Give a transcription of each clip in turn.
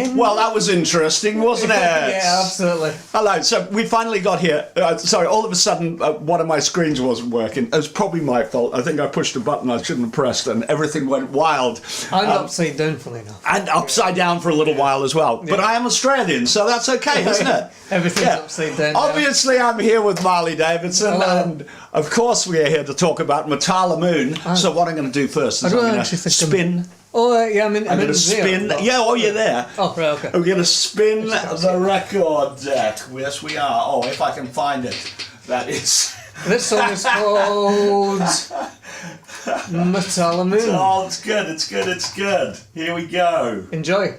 in. Well, that was interesting, wasn't it? Yeah, absolutely. Hello. So we finally got here. Sorry, all of a sudden, one of my screens wasn't working. It was probably my fault. I think I pushed a button I shouldn't have pressed, and everything went wild. I'm upside down, funny enough. And upside down for a little while as well. But I am Australian, so that's okay, isn't it? Everything's upside down. Obviously, I'm here with Marley Davidson, Hello. and of course, we are here to talk about Matala Moon. So what I'm going to do first is I'm going to spin. Oh, yeah, I'm going to spin. You're there. Oh, right, okay. We're going to spin the record deck. Yes, we are. Oh, if I can find it. That is... This song is called Matala Moon. Oh, it's good, it's good, it's good. Here we go. Enjoy.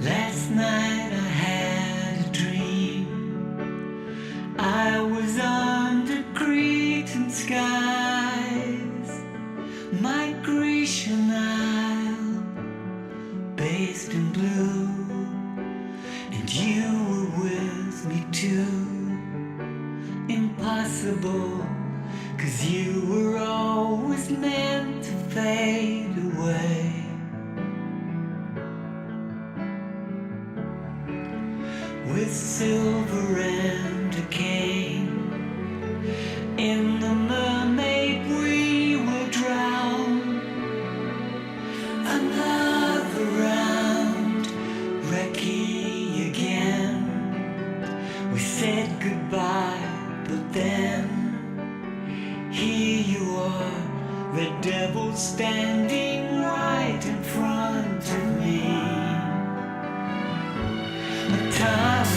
Last night I had a dream. I was under Cretan skies, Migration Isle, bathed in blue, and you were with me too. Impossible, 'cause you were always meant to fade away. With silver and a cane, in the mermaid we will drown. Another round, recce again. We said goodbye, but then here you are, red devil standing right in front of me. Time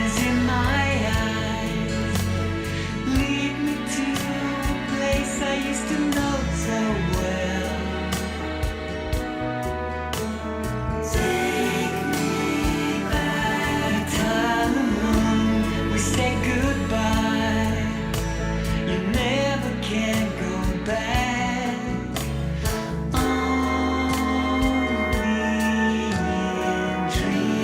is in my eyes. Lead me to a place I used to know so well. Take me back. Time we say goodbye. You never can go back. Only in dreams.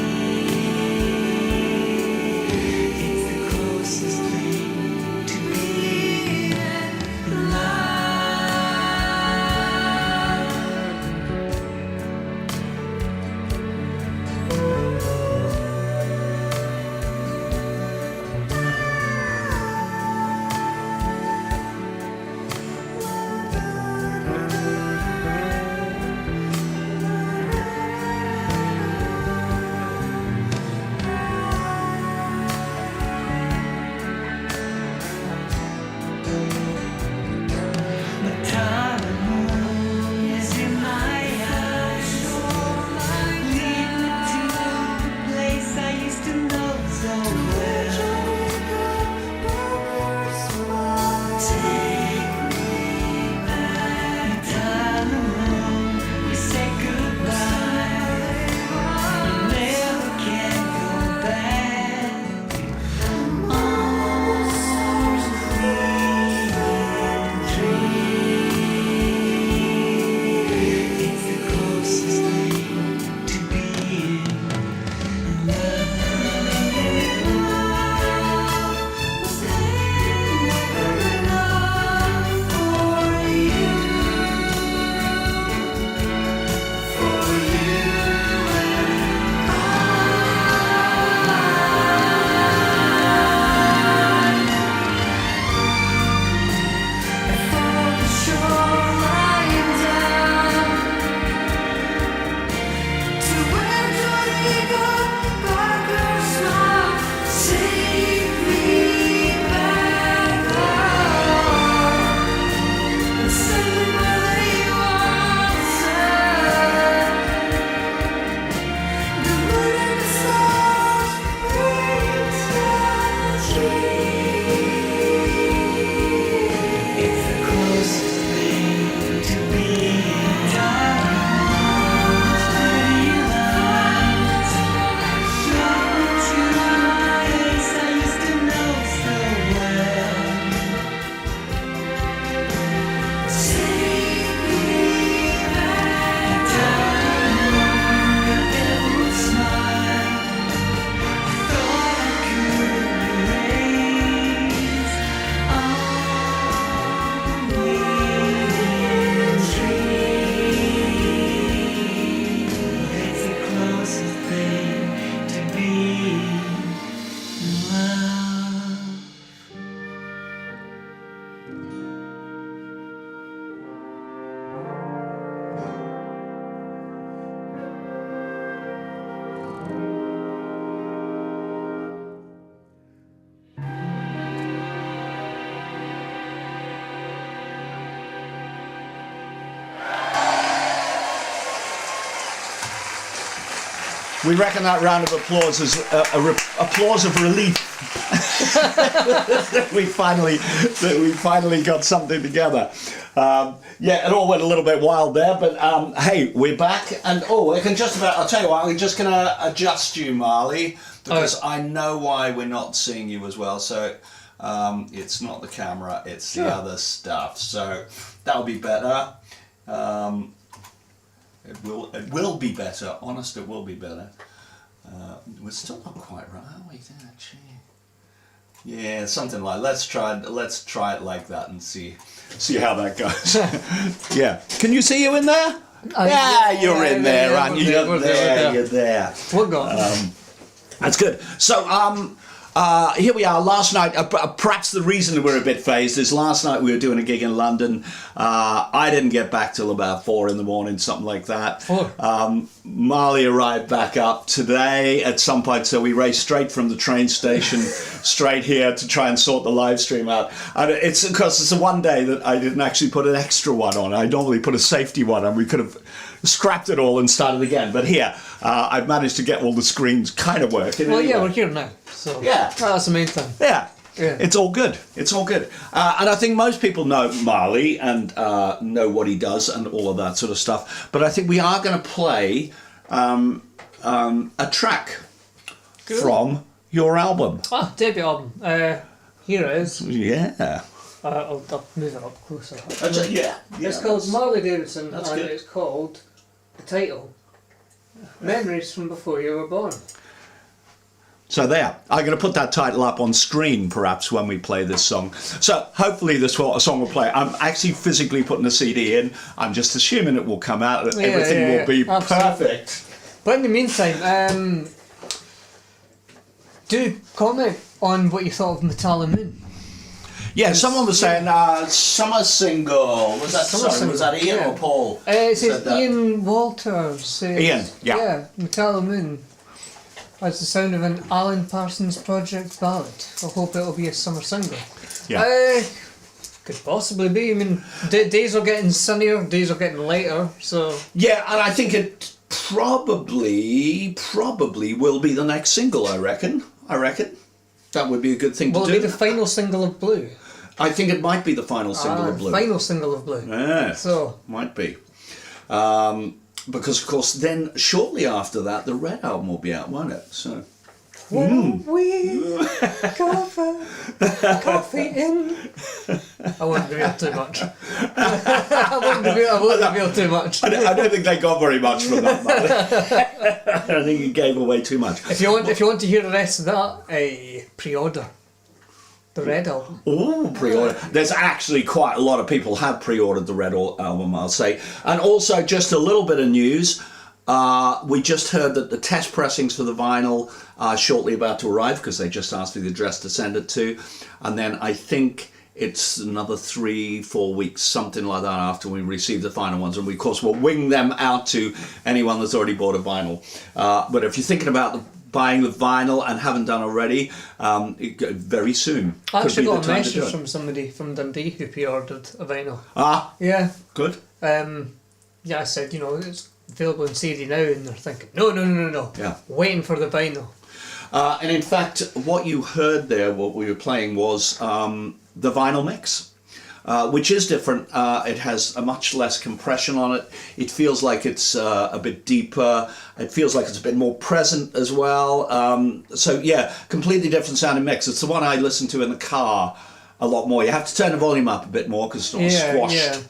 We reckon that round of applause is applause of relief that we finally got something together. Yeah, it all went a little bit wild there, but hey, we're back, and I can just about. I'll tell you what, I'm just going to adjust you, Marley, because I know why we're not seeing you as well. So it's not the camera, it's the other stuff. So that'll be better. It will be better. Honest, it will be better. We're still not quite right, are we? Yeah, something like. Let's try it like that and see how that goes. Yeah. Can you see you in there? You're in there, aren't you? You're there. We're gone. That's good. So, here we are. Last night, perhaps the reason we're a bit phased is last night we were doing a gig in London. I didn't get back till about 4 a.m, something like that. 4. Marley arrived back up today at some point, so we raced straight from the train station straight here to try and sort the live stream out. And it's because it's the one day that I didn't actually put an extra one on. I normally put a safety one on. We could have scrapped it all and started again. But here, I've managed to get all the screens kind of working. Well, anyway. yeah, we're here now. So Yeah. that's the main thing. Yeah. Yeah. It's all good. It's all good. And I think most people know Marley and know what he does and all of that sort of stuff. But I think we are going to play a track from your album. Debut album. Here it is. Yeah. I'll move it up closer. Yeah. It's called Marley Davidson, That's and good. it's called, the title, Memories from Before You Were Born. So there, I'm going to put that title up on screen perhaps when we play this song. So hopefully this song will play. I'm actually physically putting a CD in. I'm just assuming it will come out. Everything will be perfect. But in the meantime, do comment on what you thought of Metallic Moon. Yeah, someone was saying summer single. Was that Ian or Paul? It says Ian Walters. Ian, yeah. Yeah, Metallic Moon. That's the sound of an Alan Parsons Project ballad. I hope it'll be a summer single. Yeah. Could possibly be. I mean, days are getting sunnier, days are getting lighter, so... Yeah, and I think it probably will be the next single, I reckon. That would be a good thing to do. Will it be the final single of Blue? I think it might be the final single of Blue. Final single of Blue. Yeah, So... might be. Because, of course, then shortly after that, the Red album will be out, won't it? So... When we coffee in. I wouldn't reveal too much. I wouldn't reveal too much. I don't think they got very much from that, man. I don't think you gave away too much. If you want to hear the rest of that, pre-order the Red album. Oh, pre-order. There's actually quite a lot of people have pre-ordered the Red album, I'll say. And also, just a little bit of news. We just heard that the test pressings for the vinyl are shortly about to arrive because they just asked for the address to send it to. And then I think it's another 3-4 weeks, something like that, after we receive the final ones. And we, of course, will wing them out to anyone that's already bought a vinyl. But if you're thinking about buying the vinyl and haven't done already, very soon. I actually got a message from somebody from Dundee who pre-ordered a vinyl. Yeah. Good. Yeah, I said, it's available in CD now, and they're thinking, no. Yeah. Waiting for the vinyl. And in fact, what you heard there, what we were playing, was the vinyl mix, which is different. It has a much less compression on it. It feels like it's a bit deeper. It feels like it's a bit more present as well. So yeah, completely different sounding mix. It's the one I listen to in the car a lot more. You have to turn the volume up a bit more because it's not squashed. Yeah.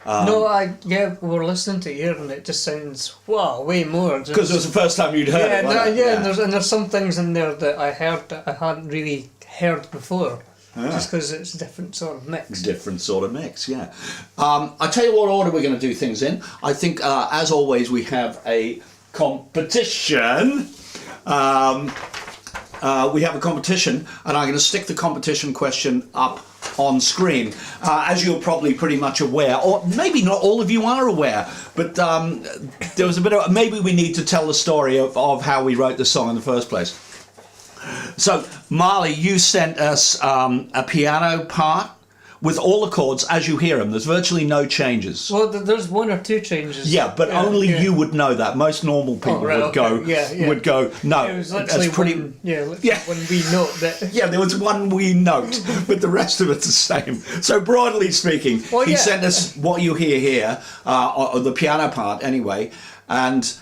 We were listening to it here, and it just sounds way more. Because it was the first time you'd heard it. And there's some things in there that I heard that I hadn't really heard before, just because it's a different sort of mix. Different sort of mix, yeah. I tell you what order we're going to do things in. I think, as always, we have a competition. We have a competition, and I'm going to stick the competition question up on screen. As you're probably pretty much aware, or maybe not all of you are aware, but there was a bit of, maybe we need to tell the story of how we wrote the song in the first place. So, Marley, you sent us a piano part, with all the chords as you hear them. There's virtually no changes. Well, there's one or two changes. Yeah, but only you would know that. Most normal people would go. Would go. No, it was literally that's pretty. one wee note that. Yeah, there was one wee note, but the rest of it's the same. So broadly speaking, he sent us what you hear here, or the piano part anyway, and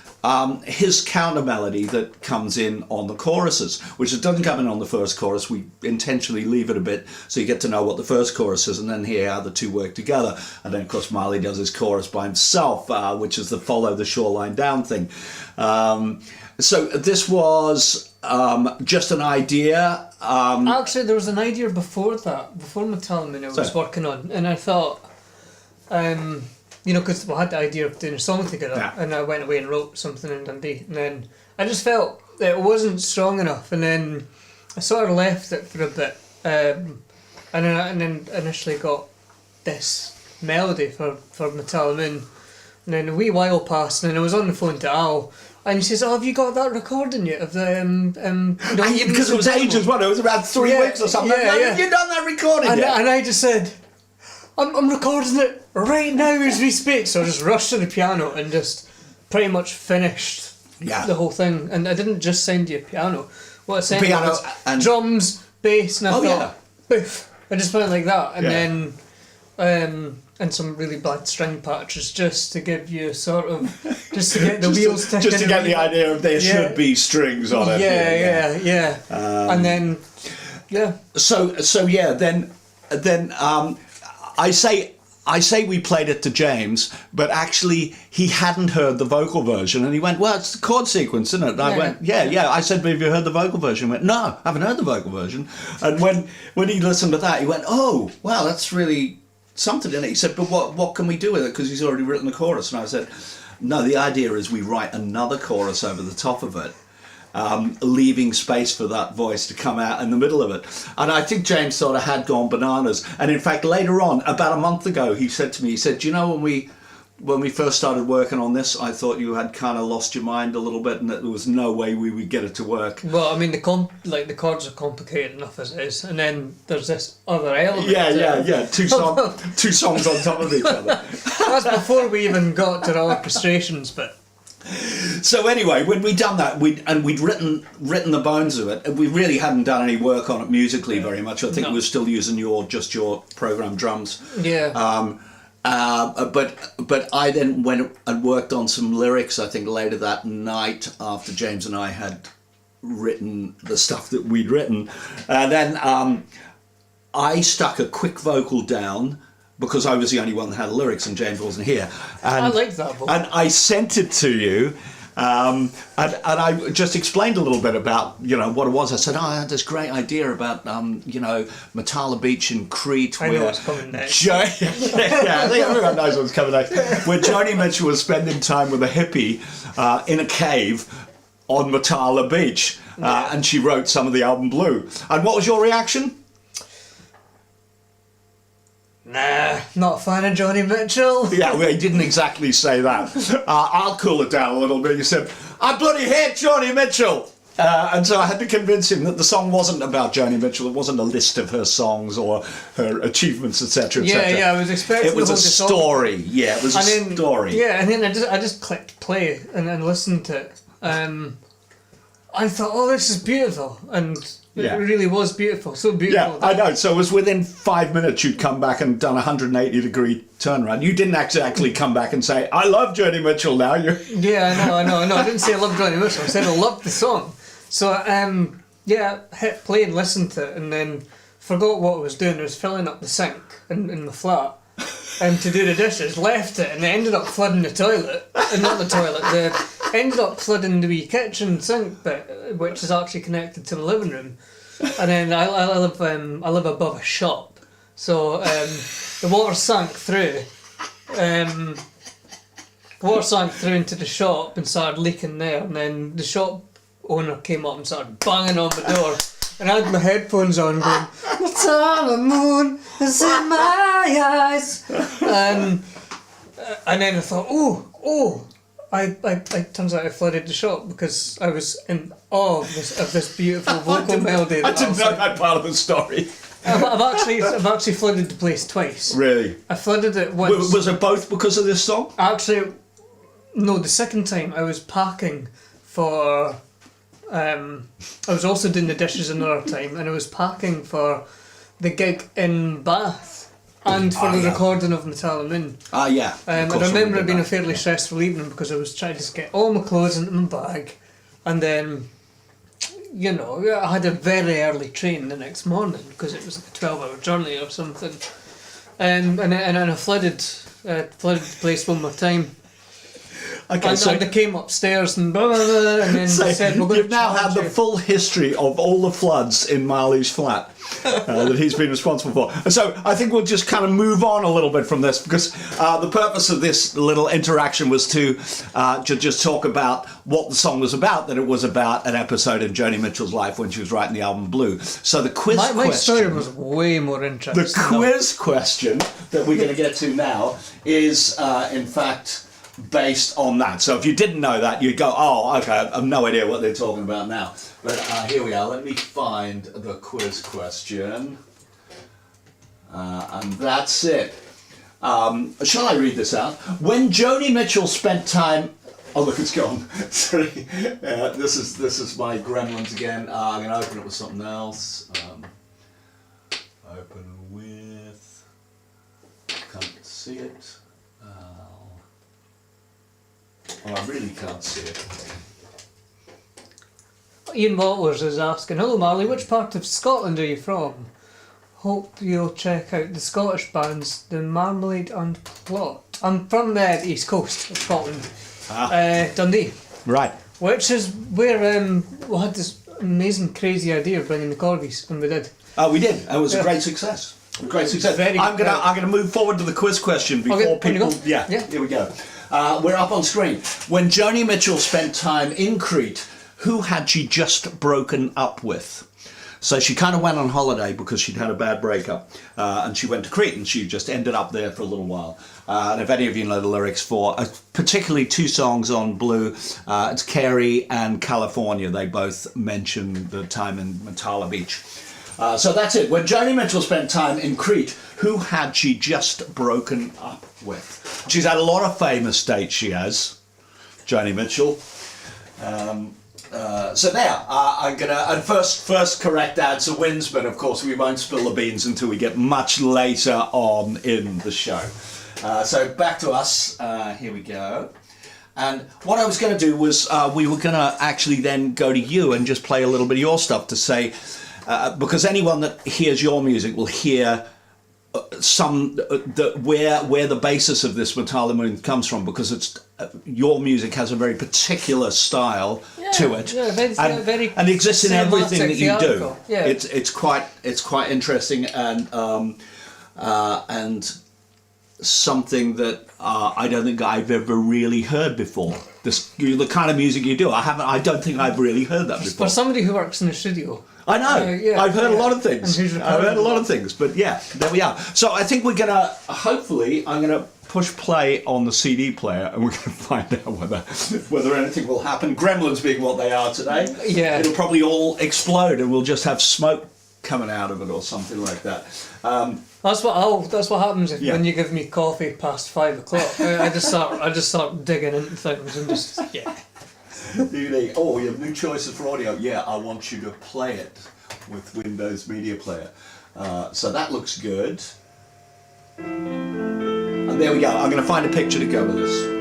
his counter melody that comes in on the choruses, which it doesn't come in on the first chorus. We intentionally leave it a bit so you get to know what the first chorus is and then hear how the two work together. And then of course Marley does his chorus by himself, which is the follow the shoreline down thing. So this was just an idea. Actually, there was an idea before that, before Metalman I was working on, and I thought, because we had the idea of doing a song together, and I went away and wrote something in Dundee, and then I just felt that it wasn't strong enough, and then I sort of left it for a bit, and then initially got this melody for Metalman, and then a wee while passed, and then I was on the phone to Al. And he says, "Oh, have you got that recording yet of the because it was ages, wasn't it? It was about 3 weeks or something. Have you done that recording yet?" And I just said, I'm recording it right now as we speak. So I just rushed to the piano and just pretty much finished the whole thing. And I didn't just send you a piano. What I sent was and drums, bass, and I thought, boof. I just went like that, and then and some really bad string patches just to give you sort of just to get the wheels ticking. Just to get the idea of there should be strings on it. Yeah. And then then I say we played it to James, but actually he hadn't heard the vocal version, and he went, "Well, it's the chord sequence, isn't it?" And I went, "Yeah." I said, "But have you heard the vocal version?" He went, "No, I haven't heard the vocal version." And when he listened to that, he went, "Oh, wow, that's really something in it." He said, "But what can we do with it? Because he's already written the chorus." And I said, "No, the idea is we write another chorus over the top of it, leaving space for that voice to come out in the middle of it." And I think James sort of had gone bananas. And in fact, later on, about a month ago, he said to me, "Do you know when we first started working on this, I thought you had kind of lost your mind a little bit and that there was no way we would get it to work." Well, I mean, the chords are complicated enough as it is, and then there's this other element. Yeah. Two songs on top of each other. That's before we even got to the orchestrations bit. So anyway, when we'd done that, we'd written the bones of it, and we really hadn't done any work on it musically very much. I think we were still using your programmed drums. Yeah. But I then went and worked on some lyrics, I think later that night after James and I had written the stuff that we'd written. And then I stuck a quick vocal down because I was the only one that had lyrics and James wasn't here. And I like that vocal. And I sent it to you. And I just explained a little bit about, what it was. I said, I had this great idea about, Matala Beach in Crete. I know what's coming next. I think everyone knows what's coming next. Where Joni Mitchell was spending time with a hippie in a cave on Matala Beach. And she wrote some of the album Blue. And what was your reaction? Nah, not a fan of Joni Mitchell. Yeah, well, he didn't exactly say that. I'll cool it down a little bit. He said, "I bloody hate Joni Mitchell." And so I had to convince him that the song wasn't about Joni Mitchell. It wasn't a list of her songs or her achievements, etc. Yeah, I was expecting it was a story. Yeah, it was a story. Yeah, and then I just clicked play and listened to it. I thought, oh, this is beautiful, and it really was beautiful, so beautiful. Yeah, I know. So it was within 5 minutes you'd come back and done a 180-degree turnaround. You didn't exactly come back and say, "I love Joni Mitchell now." Yeah, I know. I didn't say I love Joni Mitchell. I said I loved the song. So, hit play and listened to it, and then forgot what I was doing. I was filling up the sink in the flat to do the dishes, left it, and it ended up flooding the toilet. Not the toilet, ended up flooding the wee kitchen sink bit, which is actually connected to the living room. And then I live above a shop, so the water sank through. The water sank through into the shop and started leaking there, and then the shop owner came up and started banging on the door. And I had my headphones on going, "The time of moon is in my eyes." And then I thought, I turns out I flooded the shop because I was in awe of this beautiful vocal melody. I didn't know that part of the story. I've actually flooded the place twice. Really? I flooded it once. Was it both because of this song? Actually, no. The second time I was packing for. I was also doing the dishes another time, and I was packing for the gig in Bath and for the recording of Metallic Moon. Yeah. And I remember it being a fairly stressful evening because I was trying to just get all my clothes into my bag, and then, you know, I had a very early train the next morning because it was like a 12-hour journey or something, and I flooded the place one more time. Okay, And I came upstairs and blah, blah, blah, and then so said, "We're going you've now had the full history of all the floods in Marley's flat that he's been responsible for. And so I think we'll just kind of move on a little bit from this because the purpose of this little interaction was to just talk about what the song was about, that it was about an episode in Joni Mitchell's life when she was writing the album Blue. So the quiz question... My story was way more interesting. The quiz question that we're going to get to now is, in fact... based on that. So if you didn't know that, you'd go, oh, okay, I have no idea what they're talking about now. But here we are. Let me find the quiz question. And that's it. Shall I read this out? When Joni Mitchell spent time... Oh, look, it's gone. Sorry. This is my Gremlins again. I'm going to open it with something else. Open with... Can't see it. Oh, I really can't see it. Ian Waters is asking, "Hello Marley, which part of Scotland are you from? Hope you'll check out the Scottish bands, the Marmalade and Plot." I'm from the east coast of Scotland, Dundee. Right. Which is where we had this amazing, crazy idea of bringing the Korgis, and we did. We did. It was a great success. Great success. I'm gonna move forward to the quiz question before people. Yeah. Here we go. We're up on screen. When Joni Mitchell spent time in Crete, who had she just broken up with? So she kind of went on holiday because she'd had a bad breakup, and she went to Crete, and she just ended up there for a little while. And if any of you know the lyrics for particularly two songs on Blue, it's Carey and California. They both mention the time in Matala Beach. So that's it. When Joni Mitchell spent time in Crete, who had she just broken up with? She's had a lot of famous dates, she has, Joni Mitchell. So now, I'm going to, and first correct answer wins, but of course we won't spill the beans until we get much later on in the show. So back to us, here we go. And what I was going to do was, we were going to actually then go to you and just play a little bit of your stuff to say, because anyone that hears your music will hear where the basis of this Metallic Moon comes from, because it's your music has a very particular style to it, and it exists in everything that you do. Yeah. It's quite interesting and something that I don't think I've ever really heard before. The kind of music you do, I don't think I've really heard that before. For somebody who works in the studio. I know. I've heard a lot of things. I've heard a lot of things, but yeah, there we are. So I think we're gonna, hopefully, I'm gonna push play on the CD player, and we're gonna find out whether anything will happen. Gremlins being what they are today, it'll probably all explode, and we'll just have smoke coming out of it or something like that. That's what happens when you give me coffee past 5 o'clock. I just start digging into things and just Oh, you have new choices for audio. Yeah, I want you to play it with Windows Media Player. So that looks good. And there we go. I'm going to find a picture to go with this.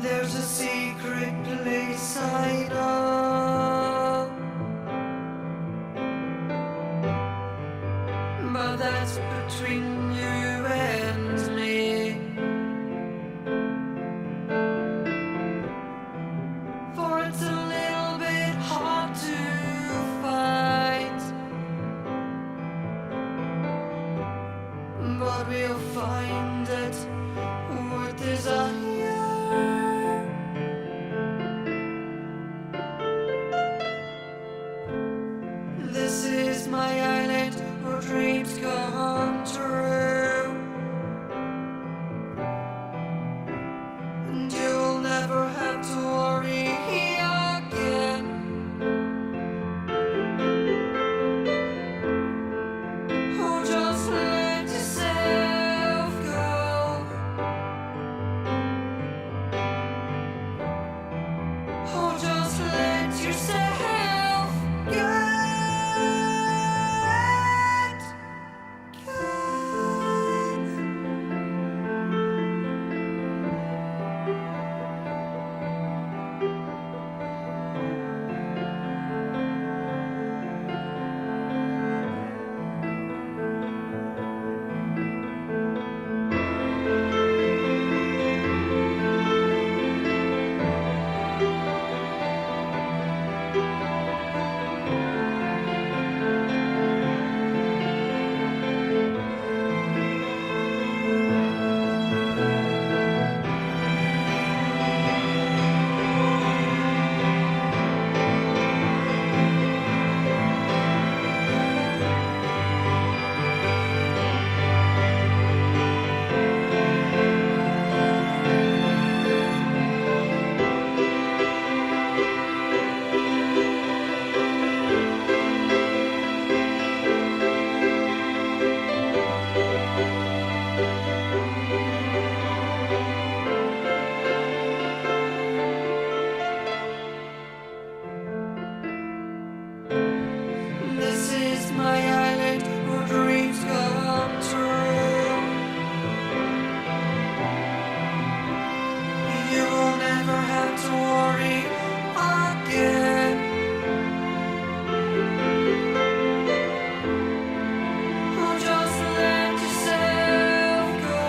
There's a secret place I know, but that's between you and me. For it's a little bit hard to find God will find it with desire. This is my island where dreams come true, and you'll never have to worry again. Oh, just let yourself go. Oh, just let yourself go. This is my island where dreams come true. You will never have to worry again. Oh, just let yourself go.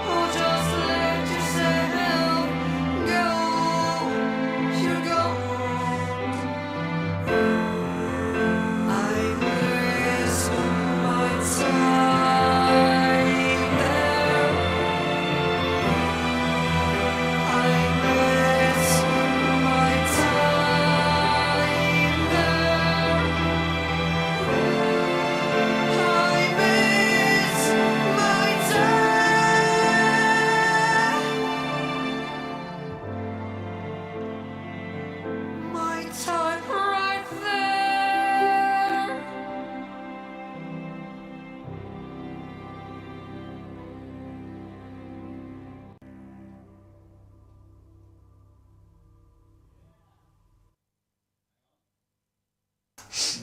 Oh, just let yourself go. You're gone. I miss my time there. I miss my time there. I miss my time. My time right there.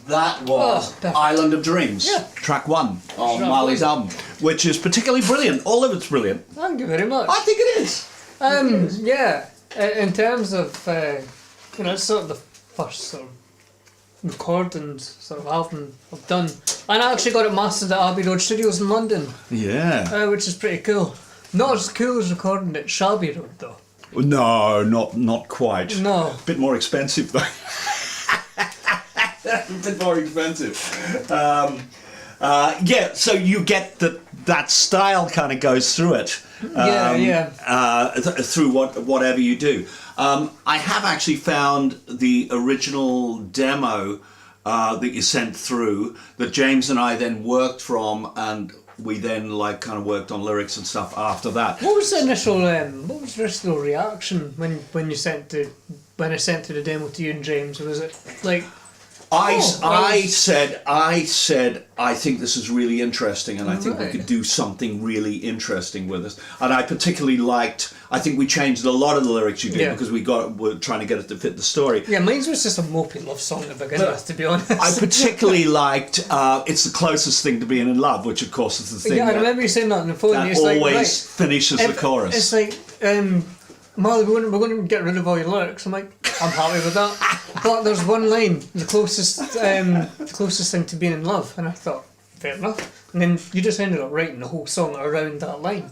That was perfect. Island of Dreams, Yeah. track 1 on Track Marley's one. album, which is particularly brilliant. All of it's brilliant. Thank you very much. I think it is. Yeah, in terms of, it's sort of the first sort of recording sort of album I've done. And I actually got it mastered at Abbey Road Studios in London, Yeah. which is pretty cool. Not as cool as recording at Shelby Road though. No, not quite. No. A bit more expensive though. A bit more expensive. Yeah, so you get that style kind of goes through it. Through whatever you do. I have actually found the original demo that you sent through that James and I then worked from, and we then kind of worked on lyrics and stuff after that. What was the initial reaction when I sent the demo to you and James? Was it like? I said, I think this is really interesting, and I think we could do something really interesting with this. And I particularly liked. I think we changed a lot of the lyrics you did because we're trying to get it to fit the story. Yeah, mine was just a mopey love song to begin with, to be honest. I particularly liked. It's the closest thing to being in love, which of course is the thing. Yeah, I remember you saying that on the phone. That it's always finishes the chorus. It's like, Marley, we're going to get rid of all your lyrics. I'm like, I'm happy with that. But there's one line, the closest thing to being in love, and I thought, fair enough. And then you just ended up writing the whole song around that line.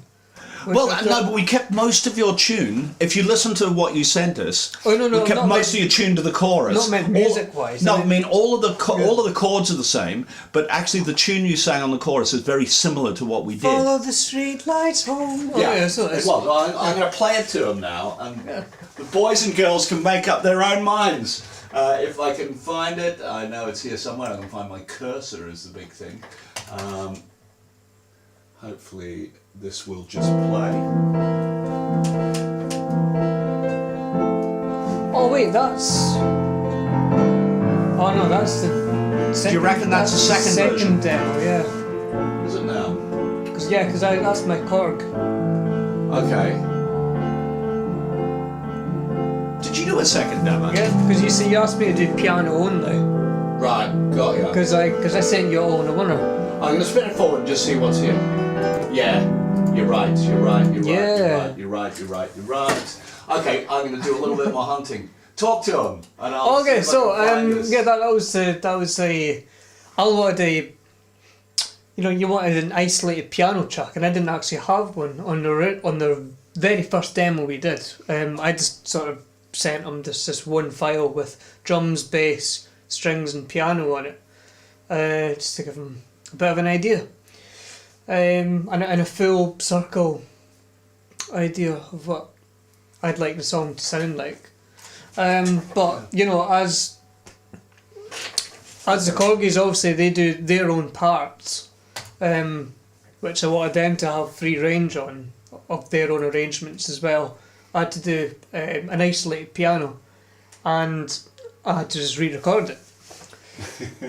Well, no, but we kept most of your tune. If you listen to what you sent us, Oh, no, we kept not most meant- of your tune to the chorus. not meant music-wise, No, I I mean all of the chords are the same, but actually the tune you sang on the chorus is very similar to what we did. Follow the street lights home. So it was. I'm going to play it to them now, and the boys and girls can make up their own minds. If I can find it, I know it's here somewhere. I can find my cursor is the big thing. Hopefully this will just play. Oh wait, that's. Oh no, that's the. Second, Do you reckon that's the second version? demo? Yeah. Is it now? Because that's my Korg. Okay. Did you do a second demo? Yeah, because you see, you asked me to do piano only. Right, got you. Because I sent you all in a winner. I'm going to spin it forward and just see what's here. Yeah, you're right. You're right. Okay, I'm going to do a little bit more hunting. Talk to him. And I'll Okay, see if I so can find this. yeah, that was a. I wanted a. You wanted an isolated piano track, and I didn't actually have one on the very first demo we did. I just sort of sent him this one file with drums, bass, strings, and piano on it, just to give him a bit of an idea, and a full circle idea of what I'd like the song to sound like. But as the Korgis, obviously they do their own parts, which I wanted them to have free range on of their own arrangements as well. I had to do an isolated piano, and I had to just re-record it,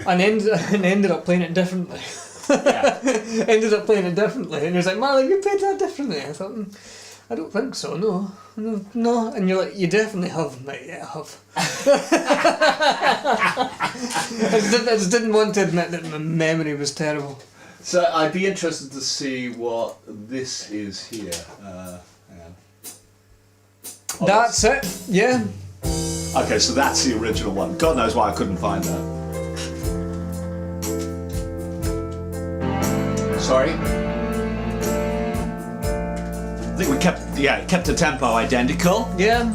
and ended up playing it differently. Ended up playing it differently, and he was like, "Man, you played that differently." I thought, I don't think so. No. And you're like, "You definitely have, mate." Yeah, I have. I just didn't want to admit that my memory was terrible. So I'd be interested to see what this is here. Hang on. Oh, That's it. Yeah. Okay, so that's the original one. God knows why I couldn't find that. Sorry? I think we kept the tempo identical. Yeah.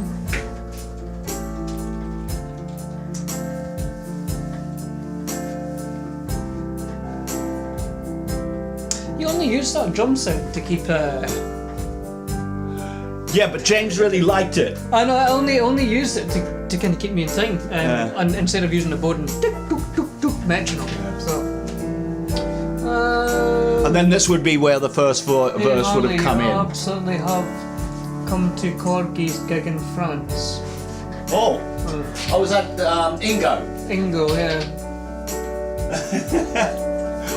You only use that drum sound to keep. Yeah, but James really liked it. I know. I only used it to kind of keep me in time, and instead of using the Bowden metronome. So. And then this would be where the first verse would have come in. Absolutely have come to Korgis gig in France. Oh, was that Ingo? Ingo, yeah.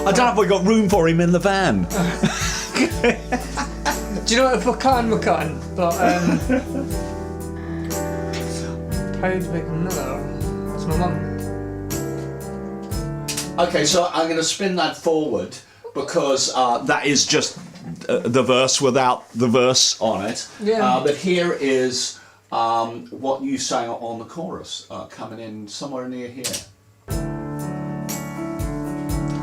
I don't know if we got room for him in the van. Do you know what, if we can, we can. But proud big mother. It's my mum. Okay, so I'm going to spin that forward because that is just the verse without the verse on it. Yeah. But here is what you sang on the chorus coming in somewhere near here.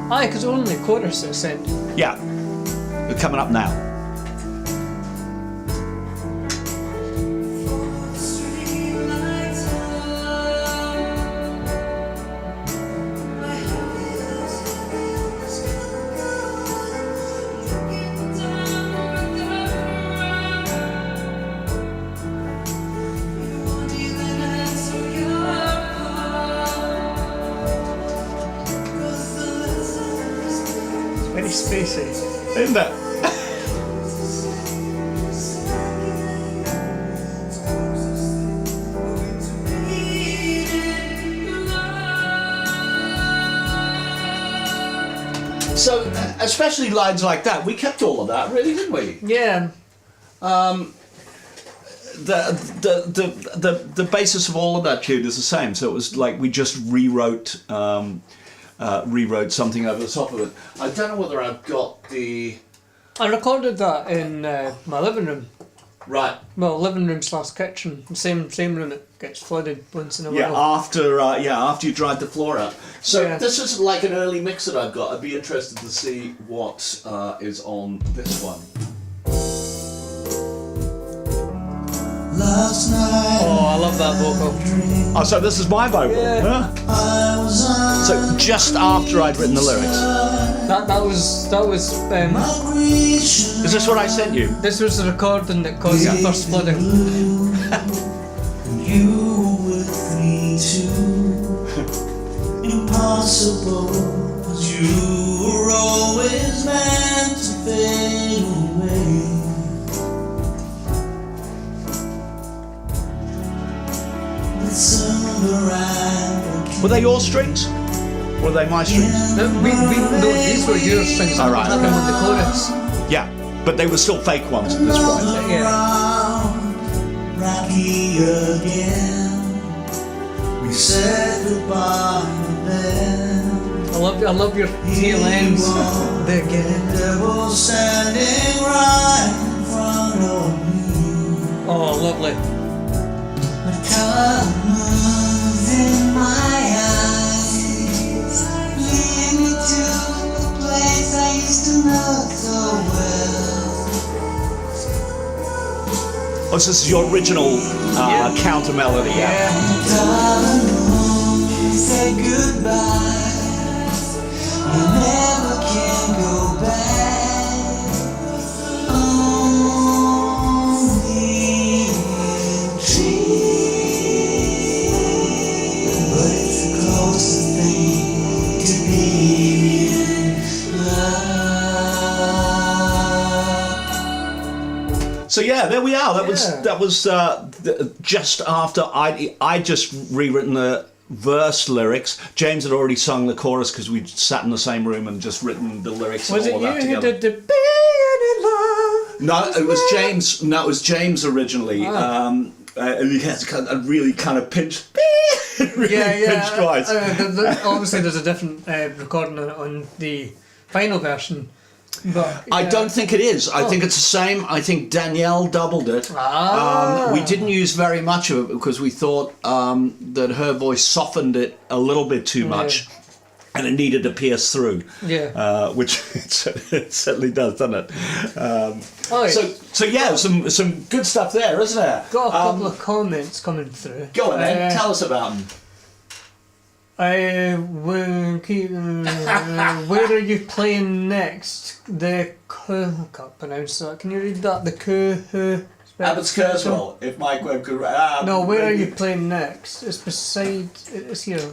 Aye, because only chorus is sent. Yeah, they're coming up now. Very spacey. Isn't it? So, especially lines like that, we kept all of that, really, didn't we? Yeah. The basis of all of that tune is the same. So it was like we just rewrote something over the top of it. I don't know whether I've got the I recorded that in my living room. right. Well, living room / kitchen. Same room that gets flooded once in a Yeah, while. after you dried the floor out. So Yeah. this is like an early mix that I've got. I'd be interested to see what is on this one. last night. Oh, I love that vocal. Oh, so this is my vocal. Yeah. Huh? I was on So just after I'd written the lyrics. That was Is this what I sent you? this was the recording that caused the first flooding. you with me too. Impossible, 'cause you were always meant to fade away. But sooner I Were they your strings? Or were they my strings? No, these were your strings. All right, I okay. on the chorus. Yeah, but they were still fake ones at this point. Yeah. Rocky again. We said goodbye then. I love your tail ends. There again. Devil standing right in front of me. Oh, lovely. The color moves in my eyes, lead me to the place I used to know so well. Oh, so this is your original counter melody. Yeah. The color moves say goodbye. You never can go back. Only in dreams. But it's the closest thing to being in love. So yeah, there we are. That Yeah. was just after I just rewritten the verse lyrics. James had already sung the chorus because we'd sat in the same room and just written the lyrics Was and it all you of that who together. did the being in love? No, it was James. No, it was James originally. And he has a really kind of pinched, really pinched voice. Obviously, there's a different recording on the final version. But I don't think it is. I think it's the same. I think Danielle doubled it. We didn't use very much of it because we thought that her voice softened it a little bit too much. And it needed to pierce through. Yeah. Which it certainly does, doesn't it? Oh, So yeah, some good stuff there, isn't there? got a couple of comments coming through. Go on then, tell us about them. Where are you playing next? I can't pronounce that. Can you read that? The Abbots Kurzweil, if Mike Webb could... No, where are you playing next? It's beside... It's here.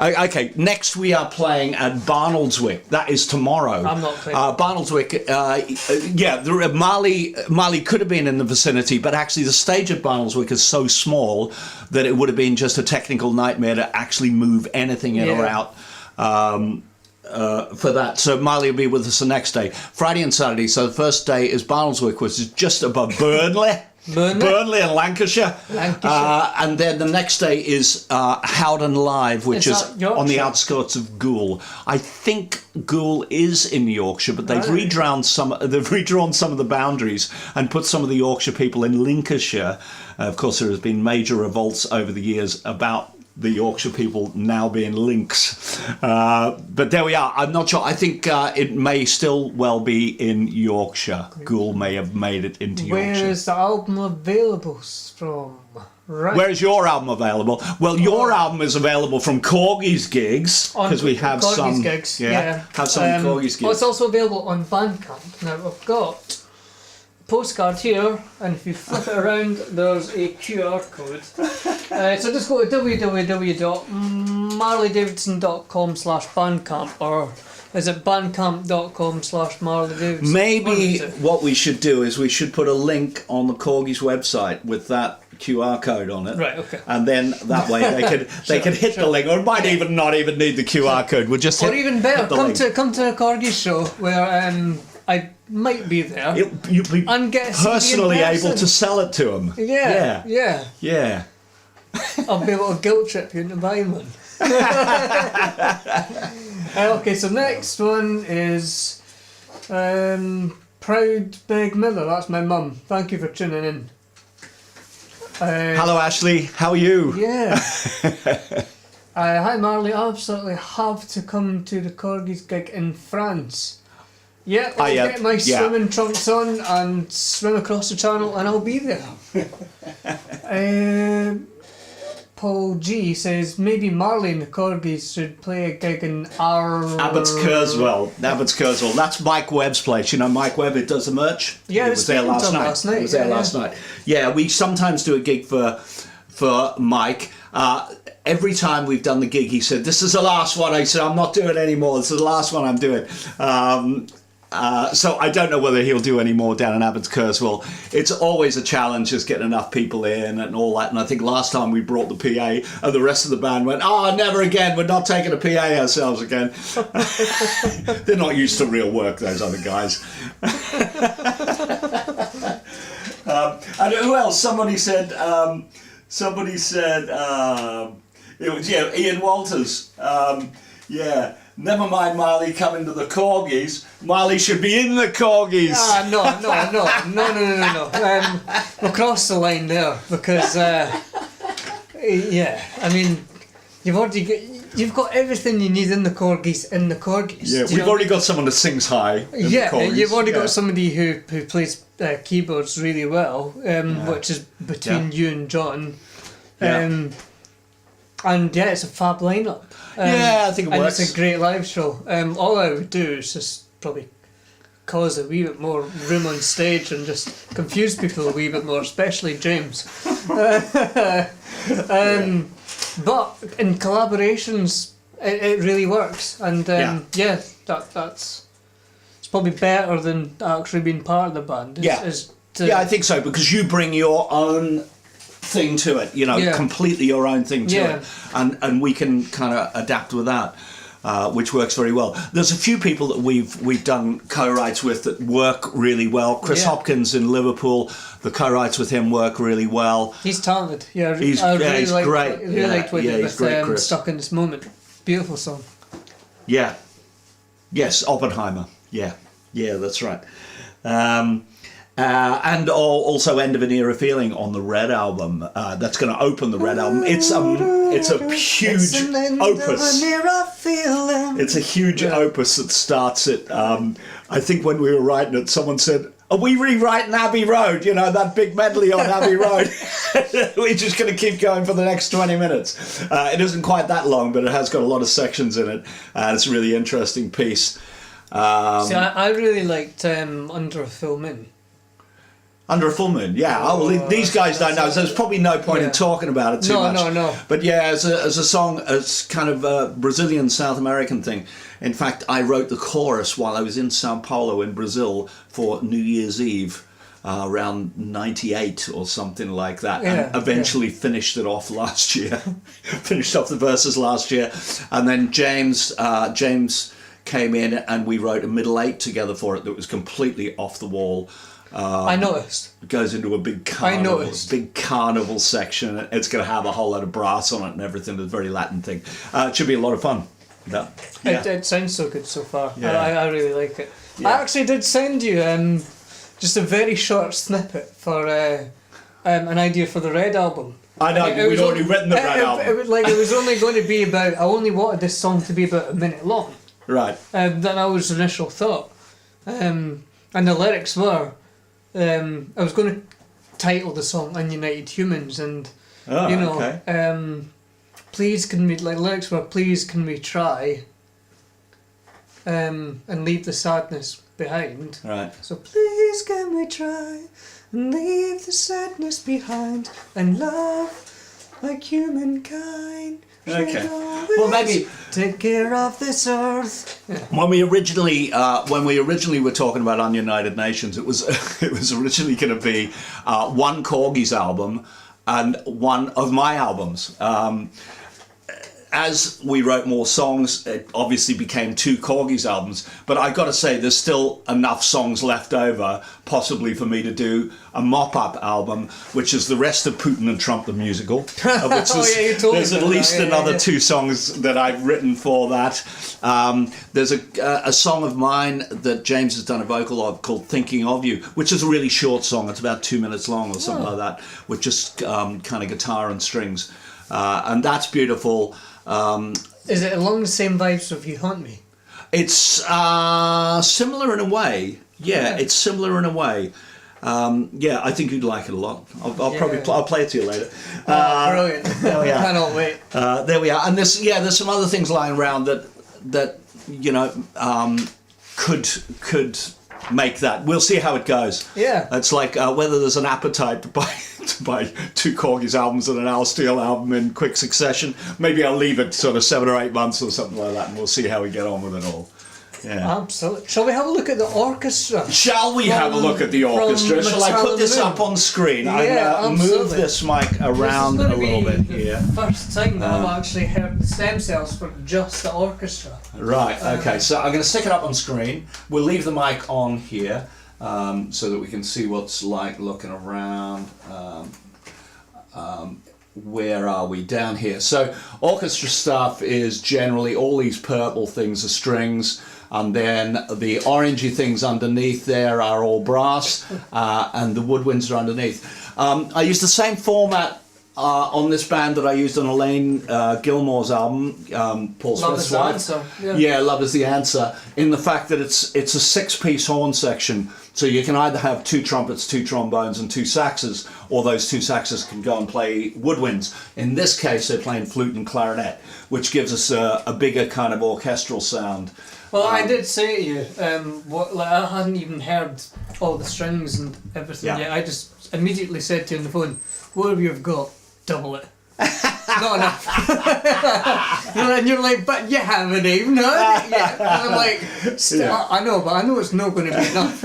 Okay, next we are playing at Barnoldswick. That is tomorrow. I'm not playing. Barnoldswick, Marley could have been in the vicinity, but actually the stage at Barnoldswick is so small that it would have been just a technical nightmare to actually move anything in or out for that. So Marley will be with us the next day. Friday and Saturday, so the first day is Barnoldswick, which is just above Burnley. Burnley in Lancashire. And then the next day is Howden Live, which is on the outskirts of Goole. I think Goole is in Yorkshire, but they've redrawn some of the boundaries and put some of the Yorkshire people in Lincolnshire. Of course, there has been major revolts over the years about the Yorkshire people now being links. But there we are. I'm not sure. I think it may still well be in Yorkshire. Goole may have made it into Yorkshire. Where is the album available from? Right. Where is your album available? Well, your album is available from Korgis gigs because we have Korgis some gigs. have some Korgis gigs. Well, it's also available on Bandcamp. Now I've got a postcard here, and if you flip it around, there's a QR code. So just go to www.marleydavidson.com/bandcamp, or is it bandcamp.com/marleydavidson? Maybe what we should do is we should put a link on the Korgis website with that QR code on it. Right, okay. And then that way they could hit the link, or it might even not even need the QR code. We'll just hit, or even better, come to a Korgis show where I might be there. You'll be and get a CD in personally person. able to sell it to them. Yeah. I'll be able to guilt trip you into buying one. Okay, so next one is Proud Big Miller. That's my mum. Thank you for tuning in. Hello, Ashley. How are you? Yeah. Hi, Marley. I absolutely have to come to the Korgis gig in France. Yeah, I'll get my yeah. swimming trunks on and swim across the channel and I'll be there. Paul G says maybe Marley and the Korgis should play a gig in Abbots Kurzweil. That's Mike Webb's place. You know Mike Webb, it does the merch? Yeah, he was there last night. He was there last night. Yeah, we sometimes do a gig for Mike. Every time we've done the gig, he said, "This is the last one." I said, "I'm not doing any more. This is the last one I'm doing." So I don't know whether he'll do any more down in Abbots Kurzweil. It's always a challenge just getting enough people in and all that. And I think last time we brought the PA and the rest of the band went, "Oh, never again. We're not taking a PA ourselves again." They're not used to real work, those other guys. And who else? Somebody said it was Ian Walters. Never mind Marley coming to the Korgis. Marley should be in the Korgis. No. We'll cross the line there because, I mean, you've got everything you need in the Korgis. Yeah, we've already got someone that sings high. In the Korgis. You've already got somebody who plays keyboards really well, which is between you and John. And it's a fab lineup. I think it works. And it's a great live show. All I would do is just probably cause a wee bit more room on stage and just confuse people a wee bit more, especially James. But in collaborations, it really works. And that's it's probably better than actually being part of the band. I think so, because you bring your own thing to it, completely your own thing to it, and we can kind of adapt with that, which works very well. There's a few people that we've done co-writes with that work really well. Chris Hopkins in Liverpool, the co-writes with him work really well. He's talented. He's great. Really liked what he did with Chris. Stuck in This Moment. Beautiful song. Yeah. Yes, Oppenheimer. Yeah, that's right. And also End of an Era Feeling on the Red album. That's going to open the Red album. It's a huge opus. It's a huge opus that starts it. I think when we were writing it, someone said, "Are we rewriting Abbey Road? That big medley on Abbey Road." We're just going to keep going for the next 20 minutes. It isn't quite that long, but it has got a lot of sections in it. It's a really interesting piece. I really liked Under a Full Moon. Under a Full Moon, these guys don't know, so there's probably no point in talking about it too much. No. But as a song, it's kind of a Brazilian, South American thing. In fact, I wrote the chorus while I was in Sao Paulo in Brazil for New Year's Eve, around '98 or something like that, and eventually finished it off last year. Finished off the verses last year, and then James came in and we wrote a middle eight together for it that was completely off the wall. I noticed. It goes into a big carnival section. It's going to have a whole lot of brass on it and everything. It's a very Latin thing. It should be a lot of fun. It sounds so good so far. Yeah. I really like it. I actually did send you just a very short snippet for an idea for the Red album. I know, we'd already written the Red album. It was only going to be about, I only wanted this song to be about a minute long. Right. That was the initial thought. And the lyrics were, I was going to title the song Ununited Humans, and please can we, lyrics were, please can we try and leave the sadness behind. Right. So please can we try and leave the sadness behind and love like humankind. Okay. Well, maybe take care of this earth. Yeah. When we originally were talking about Ununited Nations, it was originally going to be one Korgis album and one of my albums. As we wrote more songs, it obviously became two Korgis albums. But I got to say, there's still enough songs left over, possibly for me to do a mop-up album, which is the rest of Putin and Trump the musical. Of which there's at least another two songs that I've written for that. There's a song of mine that James has done a vocal of called "Thinking of You," which is a really short song. It's about 2 minutes long or something like that, with just kind of guitar and strings, and that's beautiful. Is it along the same vibes of You Haunt Me? It's similar in a way. Yeah, it's similar in a way. Yeah, I think you'd like it a lot. I'll probably I'll play it to you later. Brilliant. There we are. Cannot wait. There we are. And there's some other things lying around that you know could make that. We'll see how it goes. Yeah. It's like whether there's an appetite to buy 2 Korgis albums and an Al Steel album in quick succession. Maybe I'll leave it sort of 7 or 8 months or something like that, and we'll see how we get on with it all. Yeah. Absolutely. Shall we have a look at the orchestra? Shall we have a look at the orchestra? Shall I put this up on screen? Yeah, I'm move this mic around a little bit here. First time that I've actually heard the stem cells for just the orchestra. Right. Okay. So I'm going to stick it up on screen. We'll leave the mic on here so that we can see what's like looking around. Where are we? Down here. So orchestra stuff is generally all these purple things are strings, and then the orangey things underneath there are all brass, and the woodwinds are underneath. I used the same format on this band that I used on Elaine Gilmore's album, Paul Love Smith's is the wife. answer. Yeah, Love is the Answer, in the fact that it's a 6-piece horn section, so you can either have 2 trumpets, 2 trombones and 2 saxes, or those 2 saxes can go and play woodwinds. In this case they're playing flute and clarinet, which gives us a bigger kind of orchestral sound. Well, I did say to you, I hadn't even heard all the strings and everything yet. I just immediately said to you on the phone, whatever you've got, double it. Not enough. And you're like, but you haven't even heard it yet. And I'm like, I know, but I know it's not going to be enough.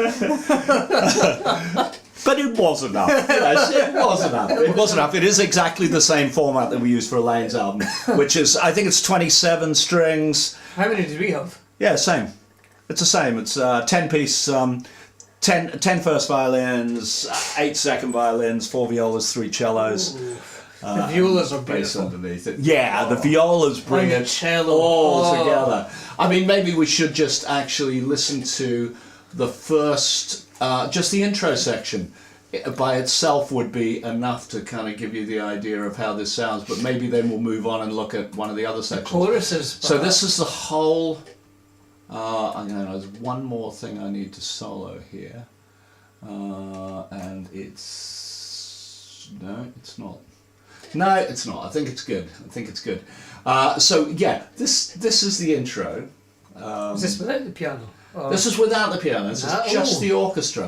But it was enough. Yes, it was enough. It was enough. It is exactly the same format that we used for Elaine's album, which is, I think it's 27 strings. How many did we have? Yeah, same. It's the same. It's 10-piece, 10 first violins, 8 second violins, 4 violas, 3 cellos. The violas are Bass beautiful. underneath it. Yeah, the violas bring And the it cello. all together. I mean, maybe we should just actually listen to the first, just the intro section. It by itself would be enough to kind of give you the idea of how this sounds, but maybe then we'll move on and look at one of the other sections. Choruses. So this is the whole. There's one more thing I need to solo here, and it's it's not. No, it's not. I think it's good. So yeah, this is the intro. Is this without the piano? Or? This is without the piano. This is just the orchestra.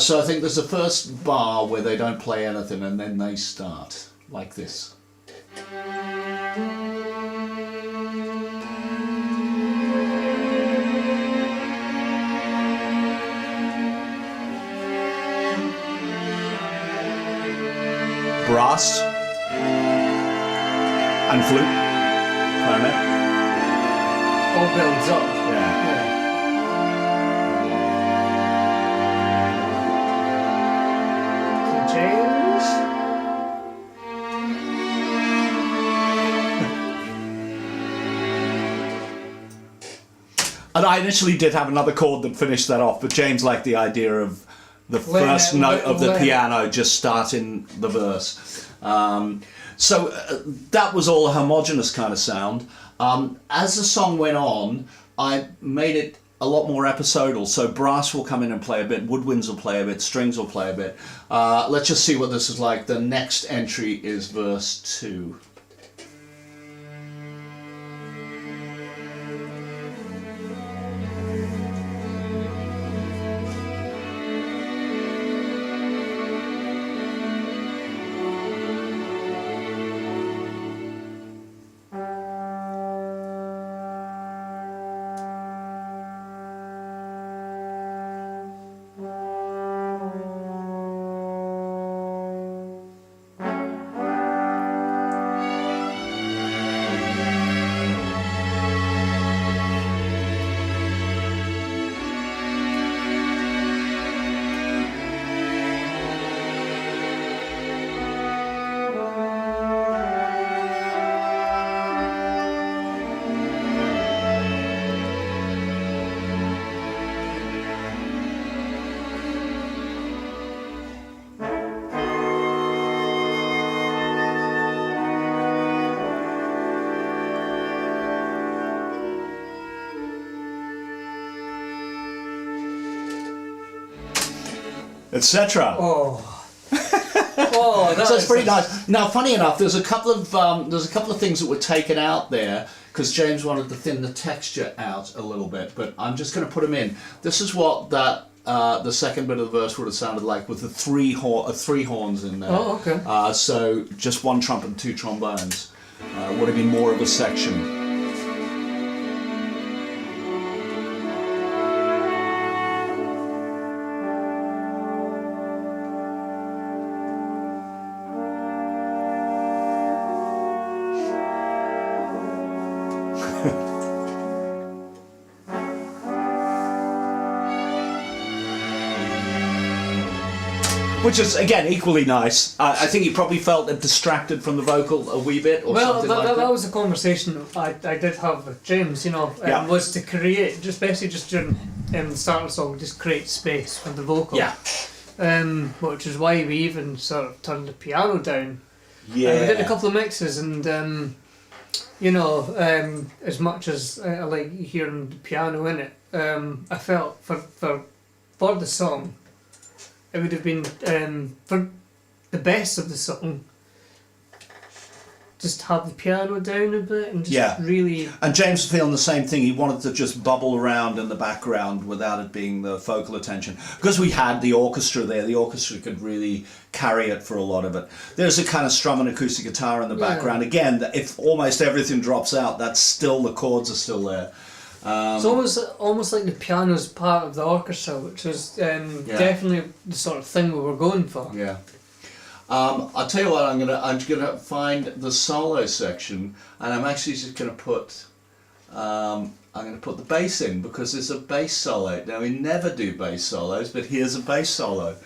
So I think there's the first bar where they don't play anything, and then they start like this. Brass and flute, clarinet. All builds up. Yeah. James. And I initially did have another chord that finished that off, but James liked the idea of the first note of the piano just starting the verse. So that was all a homogeneous kind of sound. As the song went on, I made it a lot more episodal. So brass will come in and play a bit, woodwinds will play a bit, strings will play a bit. Let's just see what this is like. The next entry is verse 2. etc. Oh. Oh, So it's pretty nice. Now, funny enough, there's a couple of things that were taken out there because James wanted to thin the texture out a little bit, but I'm just going to put them in. This is what that the second bit of the verse would have sounded like with the three horns in there. Oh, okay. So just one trumpet and two trombones would have been more of a section. Which is, again, equally nice. I think he probably felt distracted from the vocal a wee bit or something like that. That was a conversation I did have with James, Yeah. was to create, just basically just during the start of the song, just create space for the vocal. Yeah. Which is why we even sort of turned the piano down. Yeah. We did a couple of mixes and, as much as I like hearing the piano in it, I felt for the song, it would have been for the best of the song, just have the piano down a bit and just really. And James was feeling the same thing. He wanted to just bubble around in the background without it being the focal attention. Because we had the orchestra there, the orchestra could really carry it for a lot of it. There's a kind of strum and acoustic guitar in the background. Again, if almost everything drops out, that's still, the chords are still there. It's almost like the piano's part of the orchestra, which was definitely the sort of thing we were going for. Yeah. I'll tell you what, I'm gonna find the solo section, and I'm actually just gonna put the bass in because there's a bass solo. Now we never do bass solos, but here's a bass solo.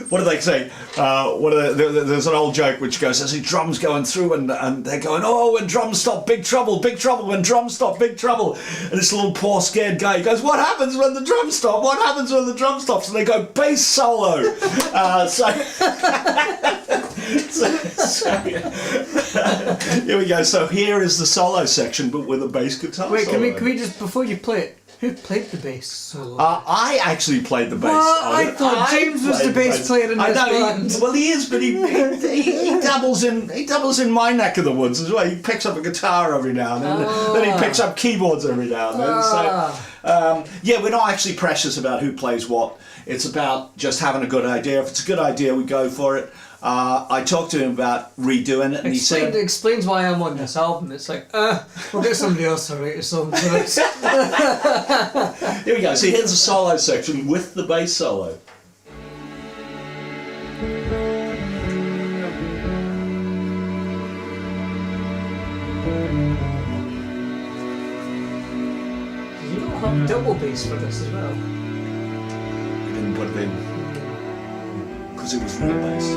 What do they say? There's an old joke which goes, as the drums going through and they're going, oh, when drums stop, big trouble, when drums stop, big trouble. And this little poor scared guy goes, what happens when the drums stop? What happens when the drum stops? And they go, bass solo. Here we go. So here is the solo section, but with a bass guitar. Wait, solo. can we just, before you play it, who played the bass solo? I actually played the bass. What? I thought James was the bass player in this band. Well, he is, but he dabbles in my neck of the woods as well. He picks up a guitar every now and then. Then he picks up keyboards every now and then. So, we're not actually precious about who plays what. It's about just having a good idea. If it's a good idea, we go for it. I talked to him about redoing it, and he said, it explains why I'm on this album. It's like, we'll get somebody else to write a song for us. Here we go. So here's the solo section with the bass solo. You don't have double bass for this as well. We didn't put it in because it was real bass.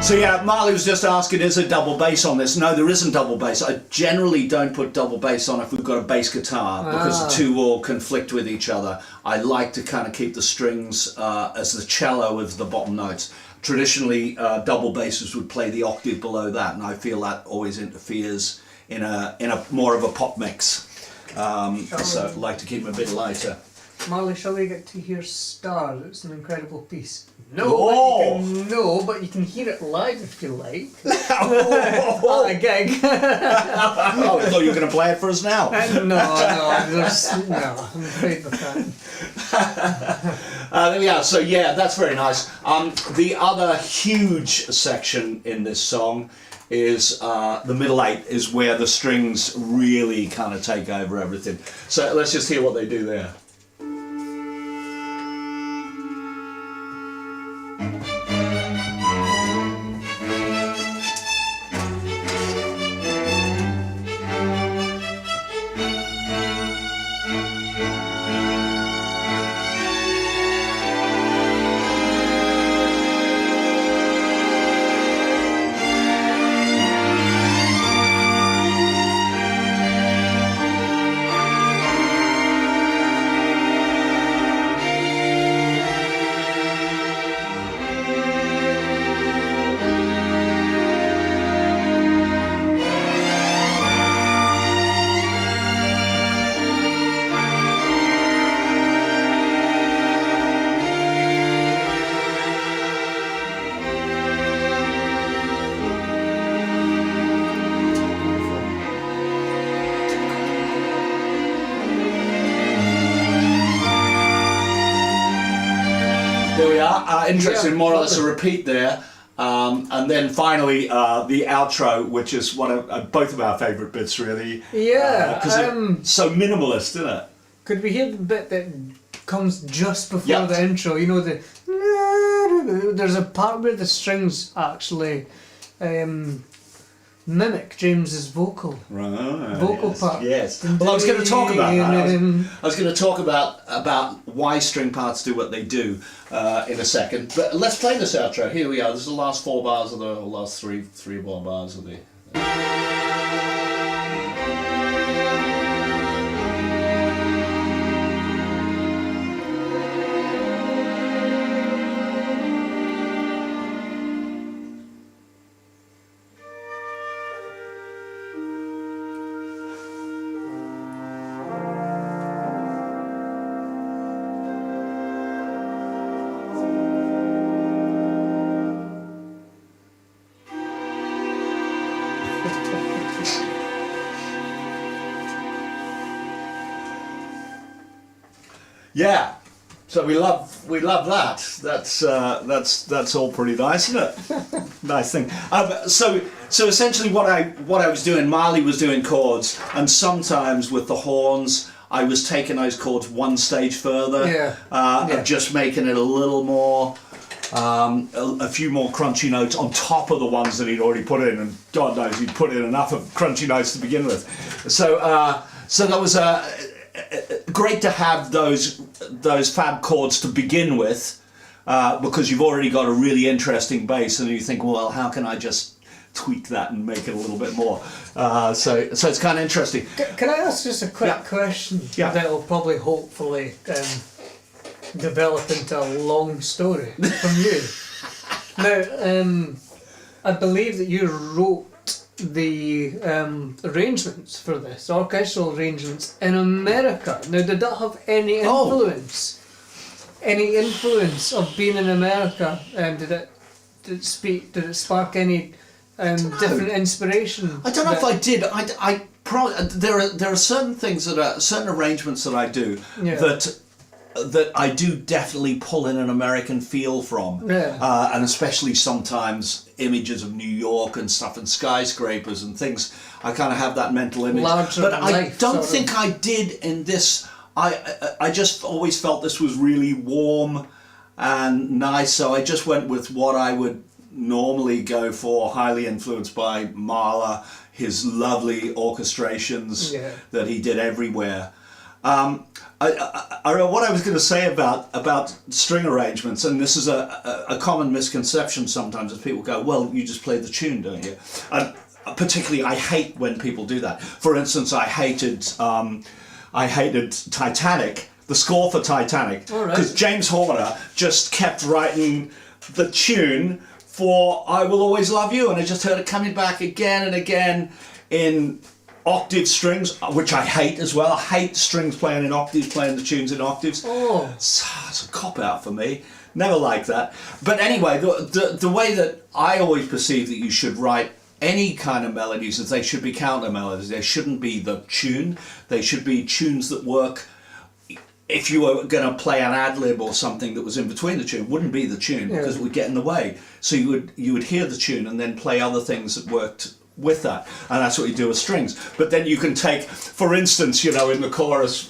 So yeah, Marley was just asking, is there double bass on this? No, there isn't double bass. I generally don't put double bass on if we've got a bass guitar because the two will conflict with each other. I like to kind of keep the strings as the cello as the bottom notes. Traditionally, double basses would play the octave below that, and I feel that always interferes in a more of a pop mix. So I like to keep them a bit lighter. Marley, shall we get to hear Stars? It's an incredible piece. But you can hear it live if you like. A gig. I thought you were going to play it for us now. No, I'm afraid we can't. There we are. So yeah, that's very nice. The other huge section in this song is the middle eight, is where the strings really kind of take over everything. So let's just hear what they do there. interesting, Yeah, more or less a lovely. repeat there. And then finally, the outro, which is one of both of our favourite bits, really. Yeah, Because it's so minimalist, isn't it? Could we hear the bit that comes just before Yeah. the intro? You know, there's a part where the strings actually mimic James's vocal. Right. Vocal yes, part. Yes. Well, I was going to talk about that. I was going to talk about why string parts do what they do in a second. But let's play this outro. Here we are. This is the last 4 bars of the last three more bars of the. Yeah, so we love that. That's all pretty nice, isn't it? Nice thing. So essentially, what I was doing, Marley was doing chords, and sometimes with the horns, I was taking those chords one stage further, and just making it a little more. A few more crunchy notes on top of the ones that he'd already put in, and God knows he'd put in enough of crunchy notes to begin with. So that was great to have those fab chords to begin with, because you've already got a really interesting bass, and you think, well, how can I just tweak that and make it a little bit more? So it's kind of interesting. Can I ask just a quick question that'll probably, hopefully, develop into a long story from you? Now, I believe that you wrote the arrangements for this, orchestral arrangements in America. Now, did that have any influence? Any influence of being in America? Did it spark any different inspiration? I don't know if I did. I probably there are certain things certain arrangements that I do that I do definitely pull in an American feel from, and especially sometimes images of New York and stuff and skyscrapers and things. I kind of have that mental image, but I don't think I did in this. I just always felt this was really warm and nice, so I just went with what I would normally go for, highly influenced by Mahler, his lovely orchestrations that he did everywhere. What I was going to say about string arrangements, and this is a common misconception sometimes, is people go, well, you just play the tune, don't you? And particularly, I hate when people do that. For instance, I hated Titanic, the score for Titanic, because James Horner just kept writing the tune for I Will Always Love You, and I just heard it coming back again and again in octave strings, which I hate as well. I hate strings playing in octaves, playing the tunes in octaves. It's a cop-out for me. Never liked that. But anyway, the way that I always perceive that you should write any kind of melodies is they should be counter melodies. They shouldn't be the tune. They should be tunes that work. If you were going to play an ad-lib or something that was in between the tune, it wouldn't be the tune because it would get in the way. So you would hear the tune and then play other things that worked with that, and that's what you do with strings. But then you can take, for instance, in the chorus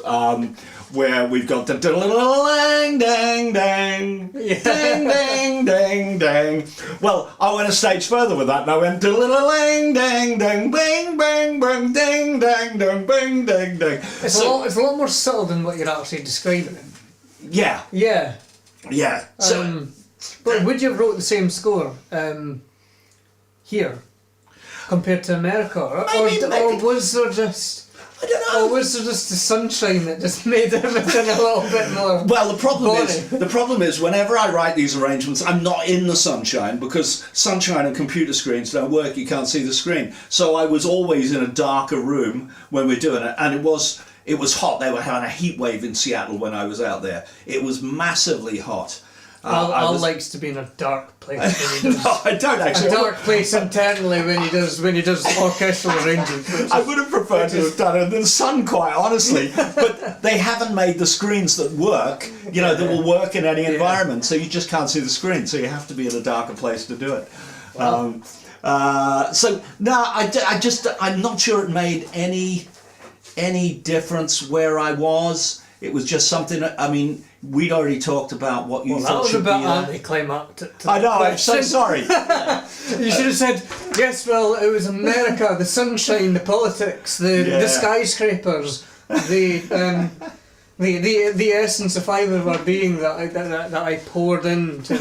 where we've got the dang dang dang dang dang dang dang. Well, I went a stage further with that, and I went dang dang dang bang bang bang dang dang dang bang dang dang. It's a lot more subtle than what you're actually describing. Yeah. So, but would you have wrote the same score here compared to America, or was there just? I don't know. Or was there just the sunshine that just made everything a little bit more? Well, the problem is whenever I write these arrangements, I'm not in the sunshine, because sunshine and computer screens don't work. You can't see the screen. So I was always in a darker room when we're doing it, and it was hot. They were having a heat wave in Seattle when I was out there. It was massively hot. Al likes to be in a dark place when he does. No, I don't actually. A dark place internally when he does orchestral arrangements. I would have preferred to have done it in the sun, quite honestly. But they haven't made the screens that work, that will work in any environment. So you just can't see the screen. So you have to be in a darker place to do it. Wow. So no, I'm not sure it made any difference where I was. It was just something. I mean, we'd already talked about what you thought should be. That was about anticlimactic. I know. I'm so sorry. You should have said yes. Well, it was America, the sunshine, the politics, the skyscrapers, the essence of fibre of our being that I poured into.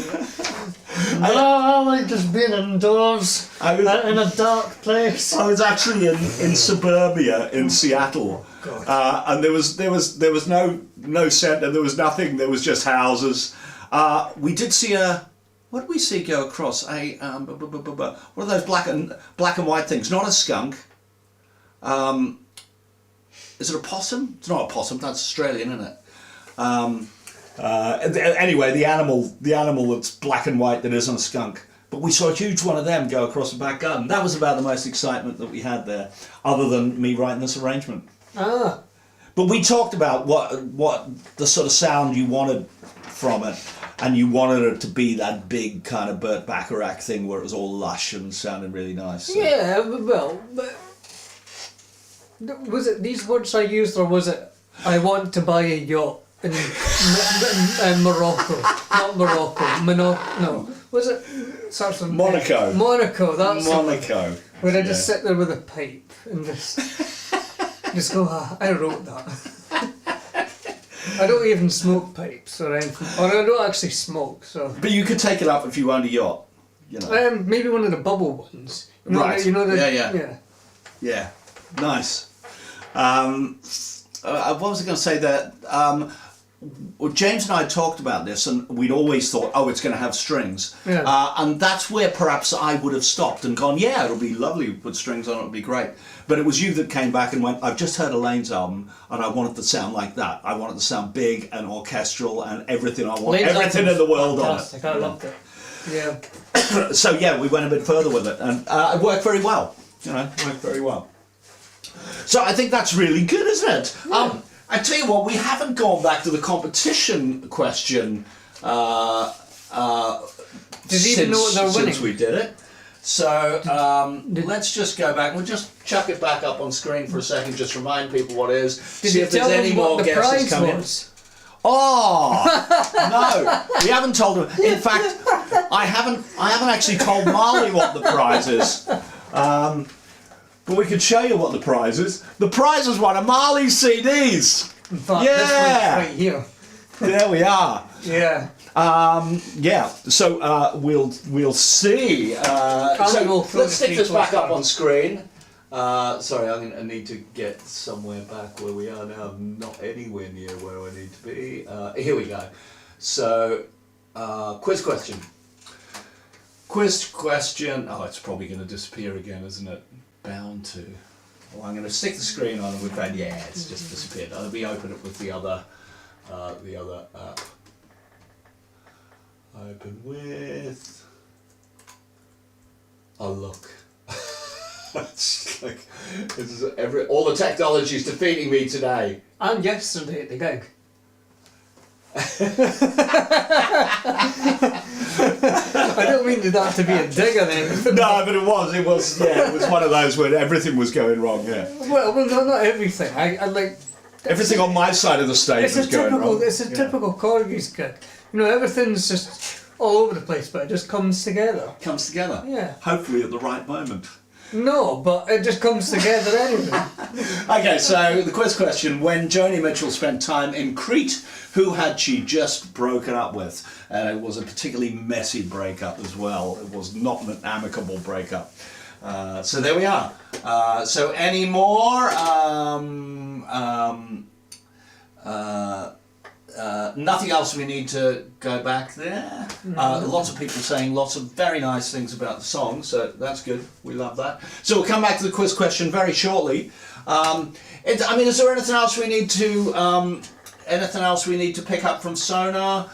I like just being indoors in a dark place. I was actually in suburbia in Seattle, and there was no centre. There was nothing. There was just houses. We did see what did we see go across? What are those black and white things? Not a skunk. Is it a possum? It's not a possum. That's Australian, isn't it? Anyway, the animal that's black and white that isn't a skunk. But we saw a huge one of them go across the back garden. That was about the most excitement that we had there, other than me writing this arrangement. Ah. But we talked about what the sort of sound you wanted from it, and you wanted it to be that big kind of Burt Bacharach thing where it was all lush and sounded really nice. So. Yeah, well, but was it these words I used, or was it I want to buy a yacht? In Morocco, not Morocco, no. Was it starts with Monaco? Monaco, that's Monaco. Where I just sit there with a pipe and just go. I wrote that. I don't even smoke pipes or anything, or I don't actually smoke. So. But you could take it up if you owned a yacht, Maybe one of the bubble ones. Right. Yeah. Yeah. Nice. What was I going to say there? Well, James and I talked about this, and we'd always thought, it's going to have strings. Yeah. And that's where perhaps I would have stopped and gone, yeah, it'll be lovely, put strings on it, it'll be great. But it was you that came back and went, I've just heard Elaine's album, and I want it to sound like that. I want it to sound big and orchestral and everything. I want everything in the world fantastic. on it. I loved it. Yeah. So, yeah, we went a bit further with it, and it worked very well. Worked very well. So I think that's really good, isn't it? Yeah. I tell you what, we haven't gone back to the competition question since we did it. So let's just go back. We'll just chuck it back up on screen for a second. Just remind people what it is. See if there's any more guesses coming in. Oh no, we haven't told him. In fact, I haven't actually told Marley what the prize is. But we could show you what the prize is. The prize is one of Marley's CDs. In fact, this one's right here. There we are. Yeah. Yeah. So we'll see. So let's stick this back up on screen. Sorry, I'm going to need to get somewhere back where we are now. I'm not anywhere near where I need to be. Here we go. So, quiz question. Quiz question. Oh, it's probably going to disappear again, isn't it? Bound to. Well, I'm going to stick the screen on and we've had, yeah, it's just disappeared. Let me open it with the other app. Open with. Oh, look. It's like, this is all the technology is defeating me today. And yesterday at the gig. I don't mean that to be a dig on anything. No, but it was one of those where everything was going wrong, yeah. Well, no, not everything. I like... Everything on my side of the stage was going wrong. It's a typical Korgis gig. Everything's just all over the place, but it just comes together. Comes together? Yeah. Hopefully at the right moment. No, but it just comes together anyway. Okay, so the quiz question. When Joni Mitchell spent time in Crete, who had she just broken up with? And it was a particularly messy breakup as well. It was not an amicable breakup. So there we are. So any more? Nothing else we need to go back there. Lots of people saying lots of very nice things about the song, so that's good. We love that. So we'll come back to the quiz question very shortly. Is there anything else we need to pick up from Sonar?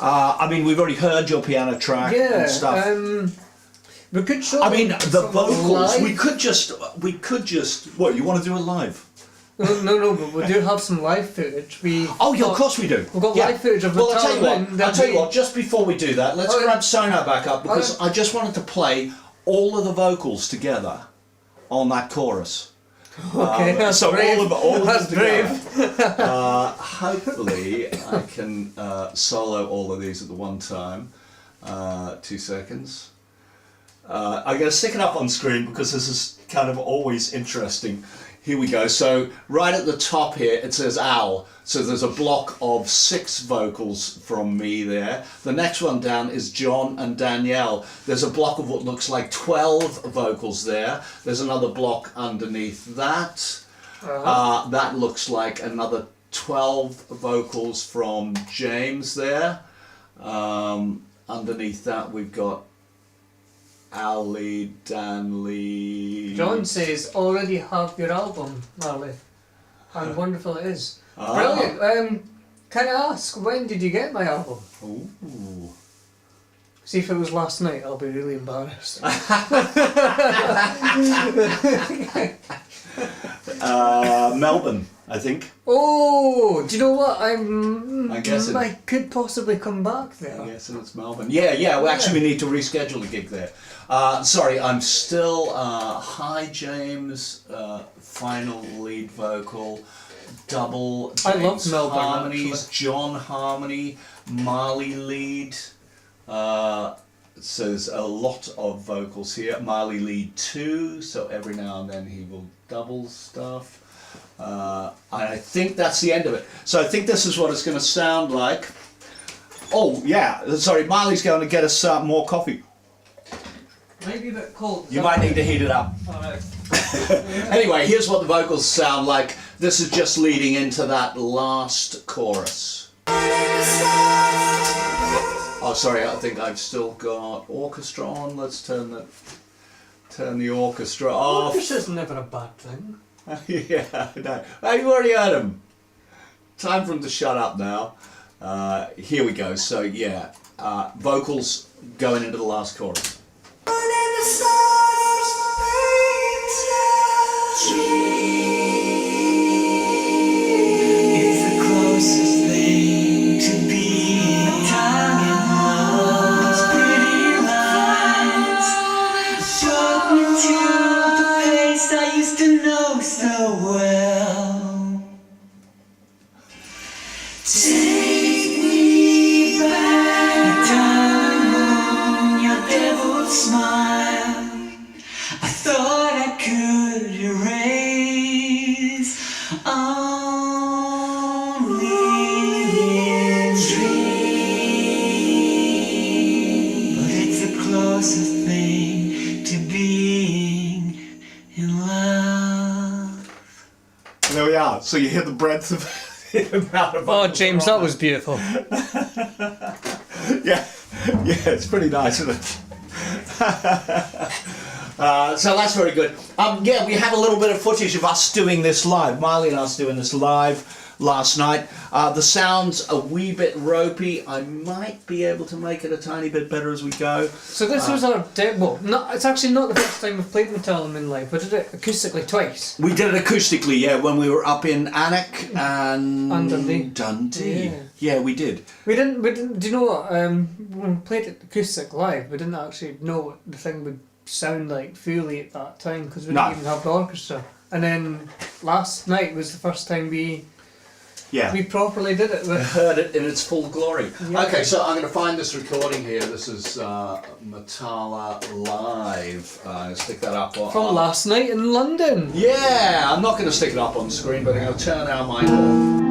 I mean, we've already heard your piano track Yeah. and stuff. We could show. I mean, them the some vocals. live. We could just. What you want to do it live? No, but we do have some live footage. Oh, yeah, of course we do. We've got live footage of Well, I'll tell you Metallica what. and I'll tell you then what. Just before we do that, let's Oh, yeah. grab Sonar back up because Oh, yeah. I just wanted to play all of the vocals together on that chorus. Okay, that's so brave. all of That's them together. Hopefully, I can solo all of these at the one time. 2 seconds. I'm going to stick it up on screen because this is kind of always interesting. Here we go. So right at the top here it says Al. So there's a block of 6 vocals from me there. The next one down is John and Danielle. There's a block of what looks like 12 vocals there. There's another block underneath that. That looks like another 12 vocals from James there. Underneath that we've got Al lead, Dan lead. John says, already have your album, Marley. And wonderful it is. Ah. Brilliant. Can I ask, when did you get my album? Ooh. See, if it was last night, I'll be really embarrassed. Melbourne, I think. Oh, do you know what? I guess it- I could possibly come back there. Yes, and it's Melbourne. Yeah. Well, actually, we need to reschedule a gig there. Sorry, I'm still hi James, final lead vocal, double. I James love Melbourne, harmonies, actually. John harmony, Marley lead. So there's a lot of vocals here. Marley lead 2, so every now and then he will double stuff. And I think that's the end of it. So I think this is what it's going to sound like. Oh yeah, sorry, Marley's going to get us more coffee. Might be a bit cold. You might need to heat it up. Alright. Anyway, here's what the vocals sound like. This is just leading into that last chorus. Oh, sorry, I think I've still got orchestra on. Let's turn the orchestra off. Orchestra's never a bad thing. Yeah, no. Oh, you've already heard him. Time for him to shut up now. Here we go. So yeah, vocals going into the last chorus. It's the closest thing to being a tongue in those pretty lines. Showed me to the place I used to know so well. Take me back, diamond, your devil smile. I thought I could erase only in dream, but it's the closest thing to being in love. There we are. So you hear the breadth of the amount of Oh, vocals James, are on that was beautiful. there. Yeah, it's pretty nice, isn't it? So that's very good. Yeah, we have a little bit of footage of us doing this live. Marley and us doing this live last night. The sound's a wee bit ropey. I might be able to make it a tiny bit better as we go. So this was our demo. It's actually not the first time we've played Metallica in live. We did it acoustically twice. We did it acoustically, yeah, when we were up in Alnwick and Dundee. Yeah, we did. We didn't. Do you know what? When we played it acoustic live, we didn't actually know what the thing would sound like fully at that time because we didn't No. even have the orchestra. And then last night was the first time we properly did it. With, Heard it in its full glory. Yeah. Okay, so I'm going to find this recording here. This is Metallica Live. Stick that up on. from last night in London. Yeah, I'm not going to stick it up on screen, but I'm going to turn our mic off.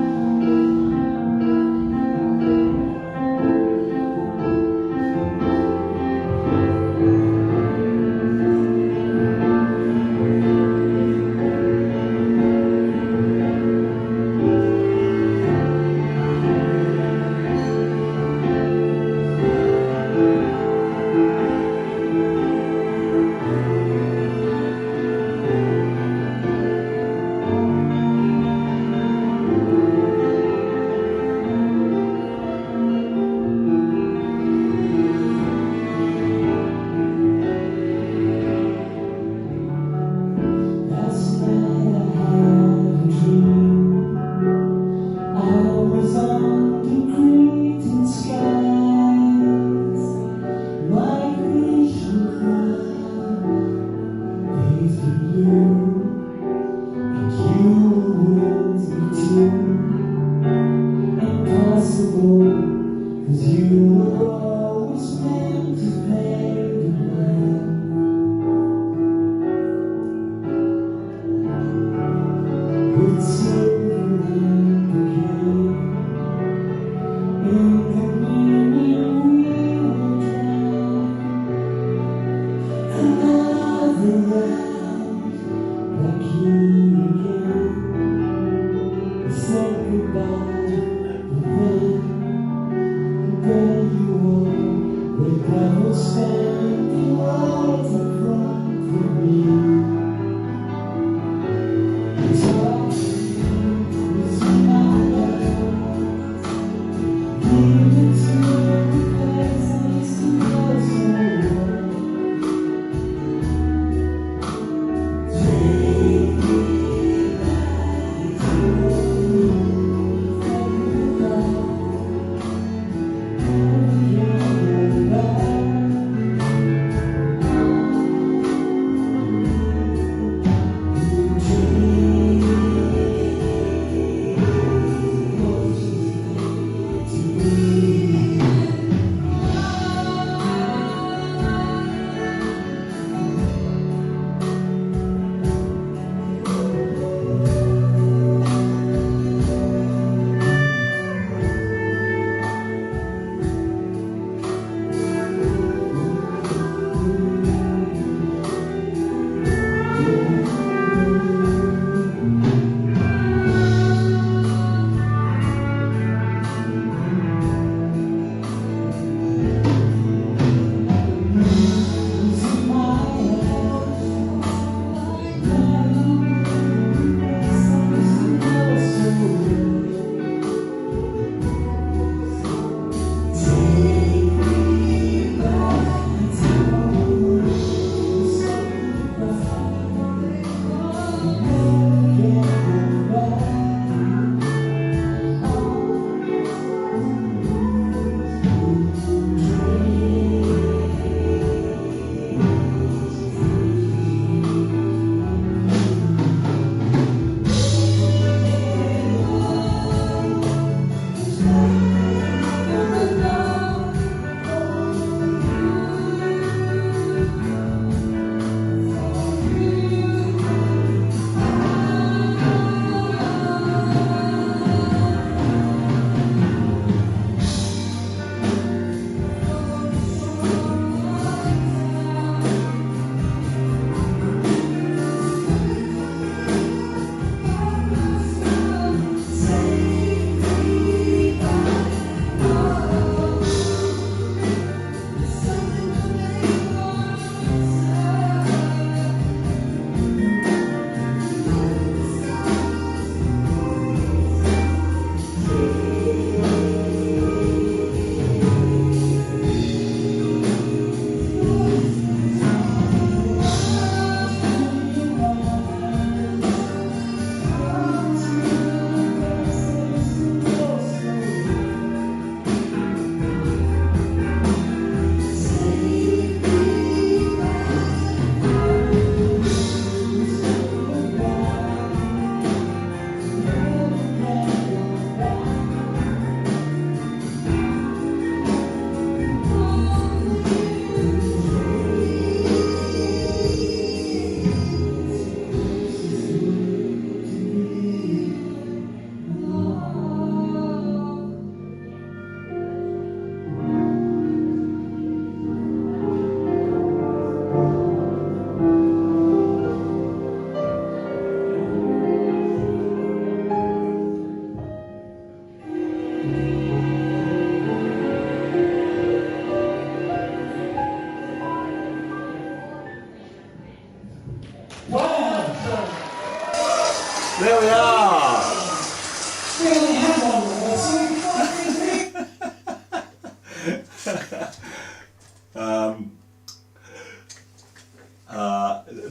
There we are.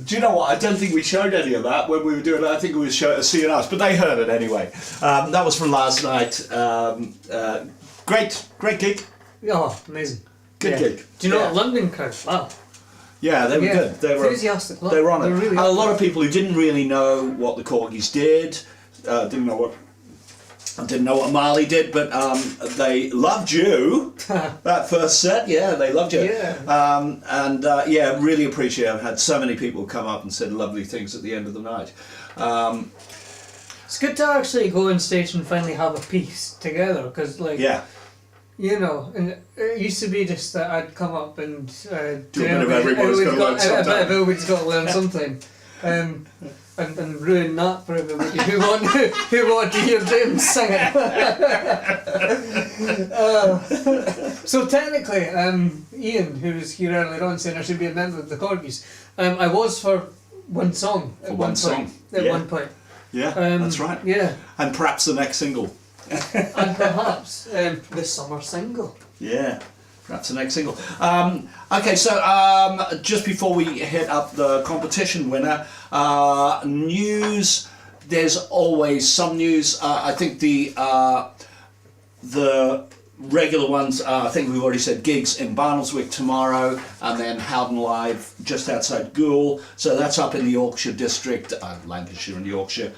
Do you know what? I don't think we showed any of that when we were doing it. I think it was seeing us, but they heard it anyway. That was from last night. Great gig. Oh, amazing. Good gig. Do you know what London crowd? Wow. Yeah, they were good. They were enthusiastic. They were on it. Really And a lot of people who didn't really know what the Korgis did, didn't know what Marley did, but they loved you. That first set, yeah, they loved you. Yeah. Really appreciate it. I've had so many people come up and said lovely things at the end of the night. It's good to actually go on stage and finally have a piece together, because you know, and it used to be just that I'd come up and do a bit of everybody's got to learn something. A bit of everybody's got to learn something. And ruin that for everybody who want to hear James sing it. So technically, Ian, who was here earlier on saying I should be a member of the Korgis, I was for one song at one point. Yeah, that's right. Yeah. And perhaps the next single. And perhaps the summer single. Yeah, perhaps the next single. Okay, so just before we hit up the competition winner, news. There's always some news. I think the regular ones. I think we've already said gigs in Barnoldswick tomorrow, and then Howden Live just outside Goole. So that's up in the Yorkshire district, Lancashire and Yorkshire.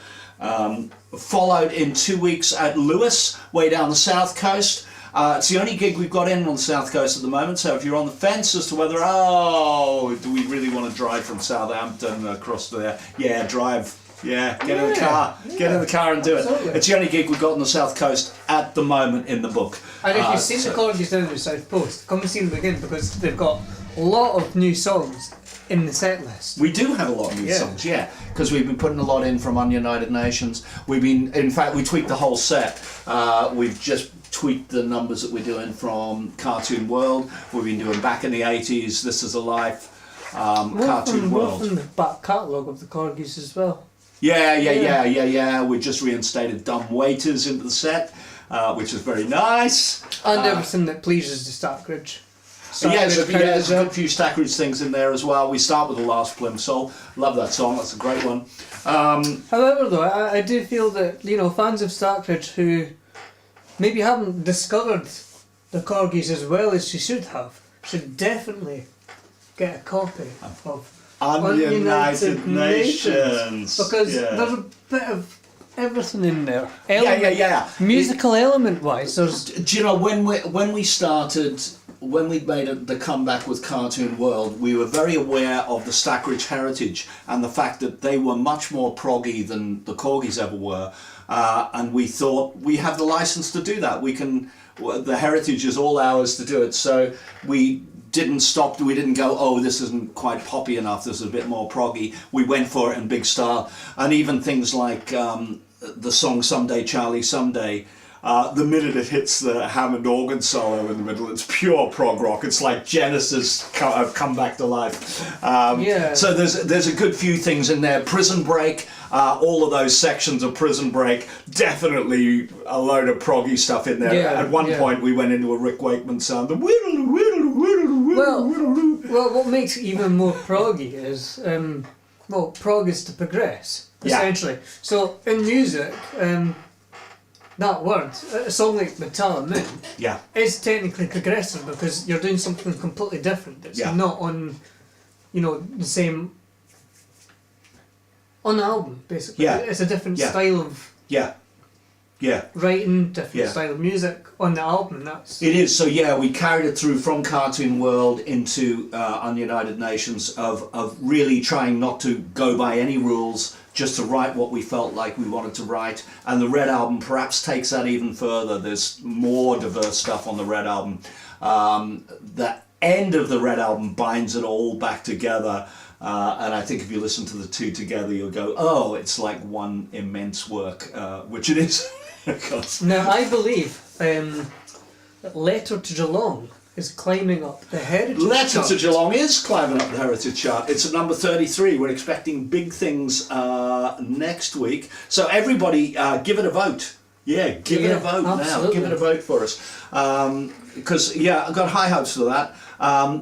Followed in 2 weeks at Lewis, way down the south coast. It's the only gig we've got in on the south coast at the moment, so if you're on the fence as to whether, do we really want to drive from Southampton across there? Yeah, drive. Yeah, get in the car. Get in the car and do it. Absolutely. It's the only gig we've got on the south coast at the moment in the book. And if you've seen the Korgis down the South Coast, come and see them again, because they've got a lot of new songs in the set list. We do have a lot of new songs, because we've been putting a lot in from Ununited Nations. In fact, we tweaked the whole set. We've just tweaked the numbers that we're doing from Cartoon World. We've been doing Back in the 80s, This Is a Life, Cartoon World. From the back catalogue of the Korgis as well. Yeah. We just reinstated Dumb Waiters into the set, which is very nice. And everything that pleases the Stackridge. There's a good few Stackridge things in there as well. We start with The Last Plimsoll. Love that song, that's a great one. However, though, I do feel that, fans of Stackridge who maybe haven't discovered the Korgis as well as she should have, should definitely get a copy of Ununited Nations. Because there's a bit of everything in there. Musical element-wise, there's... Do you know, when we started... When we made the comeback with Cartoon World, we were very aware of the Stackridge heritage and the fact that they were much more proggy than the Korgis ever were, and we thought we have the license to do that. The heritage is all ours to do it. So we didn't stop. We didn't go, this isn't quite poppy enough. This is a bit more proggy. We went for it in big style, and even things like the song "Someday Charlie Someday." The minute it hits the Hammond organ solo in the middle, it's pure prog rock. It's like Genesis have come back to life. So there's a good few things in there. Prison Break, all of those sections of Prison Break, definitely a load of proggy stuff in there. At one point we went into a Rick Wakeman sound. Well, what makes it even more proggy is, prog is to progress, essentially. So in music, that word, a song like Metallic Moon, is technically progressive because you're doing something completely different. It's not on, the same, on the album, basically. It's a different style of writing, different style of music on the album. It is. So we carried it through from Cartoon World into Ununited Nations of really trying not to go by any rules, just to write what we felt like we wanted to write. And the Red Album perhaps takes that even further. There's more diverse stuff on the Red Album. The end of the Red Album binds it all back together. And I think if you listen to the two together, you'll go, it's like one immense work, which it is, of course. Now, I believe Letter to Geelong is climbing up the heritage Letter chart. to Geelong is climbing up the heritage chart. It's at number 33. We're expecting big things next week. So everybody, give it a vote. Yeah, give it a vote now. Absolutely. Give it a vote for us. Because, I've got high hopes for that.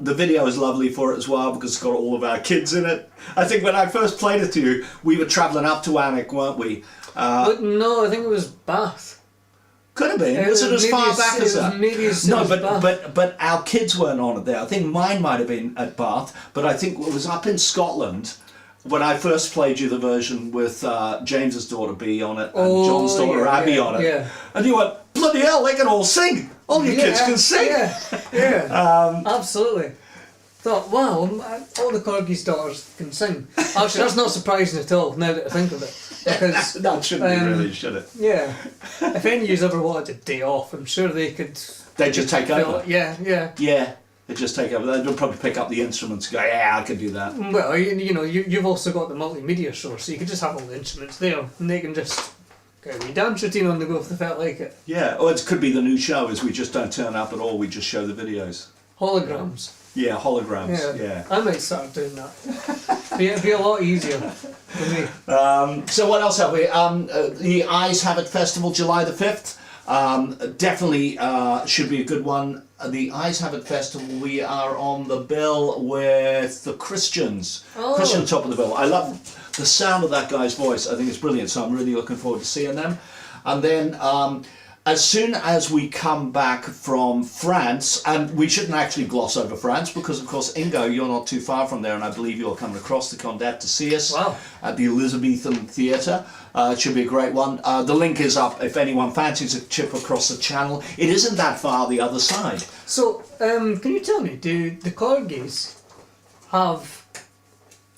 The video is lovely for it as well because it's got all of our kids in it. I think when I first played it to you, we were travelling up to Alnwick, weren't we? But no, I think it was Bath. Could have been. Was it as maybe far as- back it as was that? maybe as soon No, as Bath. but our kids weren't on it there. I think mine might have been at Bath, but I think it was up in Scotland when I first played you the version with James's daughter B on it and John's daughter Abby on it. Yeah. And you went, bloody hell, they can all sing. All your kids can sing. Yeah, absolutely. Thought, wow, all the Korgis' daughters can sing. Actually, that's not surprising at all, now that I think of it. Because, That shouldn't be really, should it? yeah, if any of you ever wanted a day off, I'm sure they could... They just take over. Yeah. Yeah, they just take over. They'll probably pick up the instruments and go, yeah, I can do that. Well, you've also got the multimedia show, so you could just have all the instruments there, and they can just get a wee dance routine on the go if they felt like it. Yeah, or it could be the new show is we just don't turn up at all, we just show the videos. Holograms. Yeah, holograms, yeah. I might start doing that. It'd be a lot easier for me. So what else have we? The Eyes Have It Festival, July the 5th. Definitely should be a good one. The Eyes Have It Festival, we are on the bill with the Christians. Oh. Christian top of the bill. I love the sound of that guy's voice. I think it's brilliant, so I'm really looking forward to seeing them. And then as soon as we come back from France, and we shouldn't actually gloss over France because, of course, Ingo, you're not too far from there, and I believe you're coming across the Condé to see us at the Elizabethan Theatre. It should be a great one. The link is up if anyone fancies a trip across the channel. It isn't that far the other side. So, can you tell me, do the Korgis have...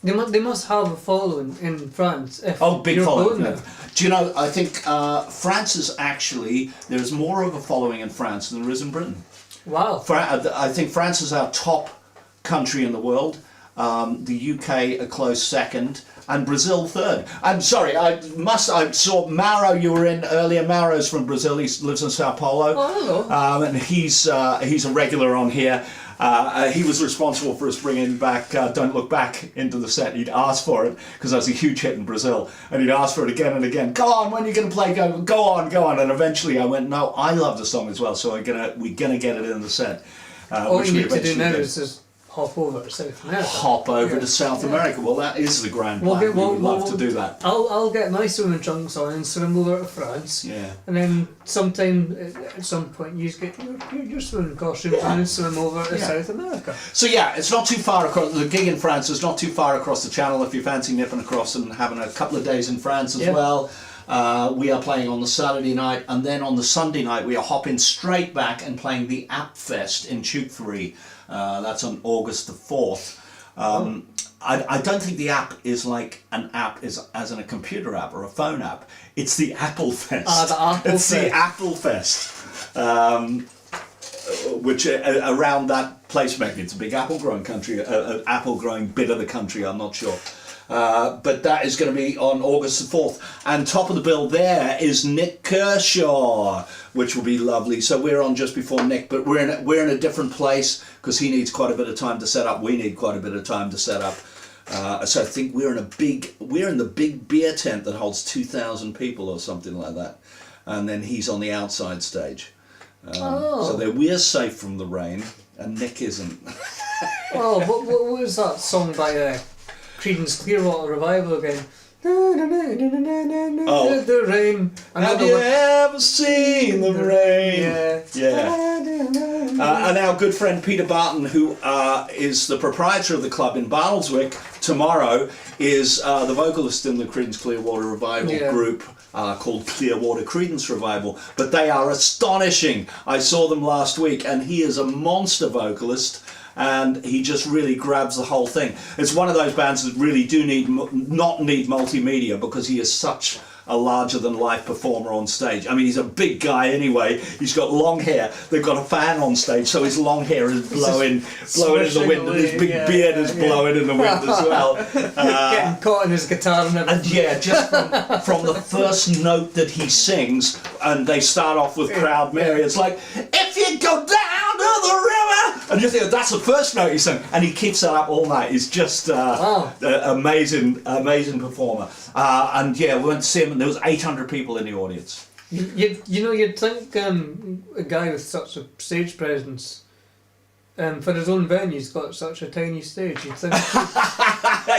They must have a following in France. If Big you're following. going there. Do you know, I think France is actually, there's more of a following in France than there is in Britain. Wow. I think France is our top country in the world. The UK a close second, and Brazil third. I'm sorry, I saw Mauro. You were in earlier. Mauro's from Brazil. He lives in Sao Paulo. Oh, hello. And he's a regular on here. He was responsible for us bringing back Don't Look Back into the set. He'd asked for it because that was a huge hit in Brazil, and he'd asked for it again and again. Go on, when are you going to play? Go on. And eventually I went, no, I love the song as well, so we're gonna get it in the set. All which you we need to do eventually now did. is just hop over to South America. Hop over to South America. Well, that is the grand plan. We would love to do that. I'll get my swimming trunks on and swim over to France. Yeah. And then sometime at some point you get your swimming costume on and swim over to South America. So yeah, it's not too far across. The gig in France is not too far across the channel if you fancy nipping across and having a couple of days in France as well. We are playing on the Saturday night, and then on the Sunday night we are hopping straight back and playing the App Fest in Tewkesbury. That's on August the 4th. I don't think the app is like an app as in a computer app or a phone app. It's the Apple Fest. The Apple Fest. The Apple Fest. Which around that place, maybe it's a big apple growing country, an apple growing bit of the country, I'm not sure. But that is going to be on August the 4th. And top of the bill there is Nick Kershaw, which will be lovely. So we're on just before Nick, but we're in a different place because he needs quite a bit of time to set up. We need quite a bit of time to set up. So I think we're in the big beer tent that holds 2,000 people or something like that. And then he's on the outside stage. So we're safe from the rain, and Nick isn't. What was that song by Creedence Clearwater Revival again? The rain. Have you ever seen the rain? Yeah. And our good friend Peter Barton, who is the proprietor of the club in Bartleswick, tomorrow is the vocalist in the Creedence Clearwater Revival group called Clearwater Creedence Revival. But they are astonishing. I saw them last week, and he is a monster vocalist. And he just really grabs the whole thing. It's one of those bands that really do not need multimedia because he is such a larger-than-life performer on stage. I mean, he's a big guy anyway. He's got long hair. They've got a fan on stage, so his long hair is blowing in the wind, and his big beard is blowing in the wind as well. Getting caught in his guitar and everything. And just from the first note that he sings, and they start off with Proud Mary, it's like, if you go down under the river, and you think that's the first note he sang, and he keeps that up all night. He's just Wow. amazing performer. And yeah, we went to see him, and there was 800 people in the audience. You'd think a guy with such a stage presence, for his own venue's got such a tiny stage. You'd think,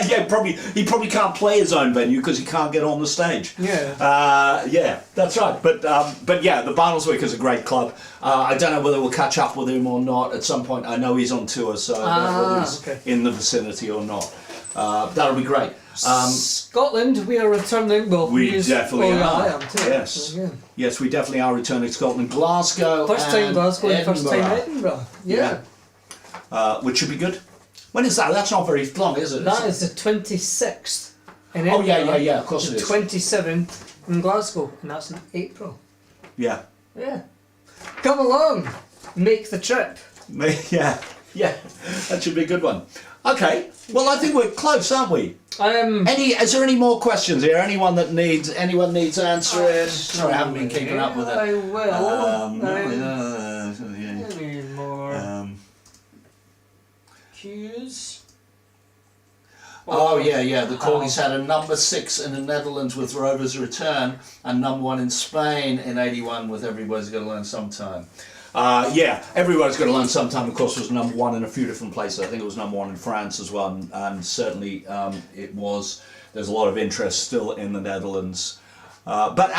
Yeah, he probably can't play his own venue because he can't get on the stage. yeah. Yeah, that's right. But yeah, the Barnells Week is a great club. I don't know whether we'll catch up with him or not at some point. I know he's on tour, so I don't know whether he's okay. in the vicinity or not. That'll be great. Scotland, we are returning. Well, We he is- definitely oh, yeah, are. I am too. Yes. So, yeah. Yes, we definitely are returning to Scotland. Glasgow. First time and Glasgow and first time Edinburgh. Edinburgh. Yeah. Which should be good. When is that? That's not very long, is it? That is the 26th in Oh, yeah, Edinburgh. yeah, of course The it is. 27th in Glasgow, and that's in April. Yeah. Yeah. Come along, make the trip. Yeah, that should be a good one. Okay, well I think we're close, aren't we? Is there any more questions here? Anyone needs answering? Sorry, I haven't been keeping up with it. I will. Yeah. Any more cues? Oh yeah. The Korgis had a number 6 in the Netherlands with Rover's Return, and number 1 in Spain in '81 with Everybody's Gotta Learn Sometime. Yeah, Everybody's Gotta Learn Sometime, of course, was number 1 in a few different places. I think it was number 1 in France as well, and certainly it was. There's a lot of interest still in the Netherlands. But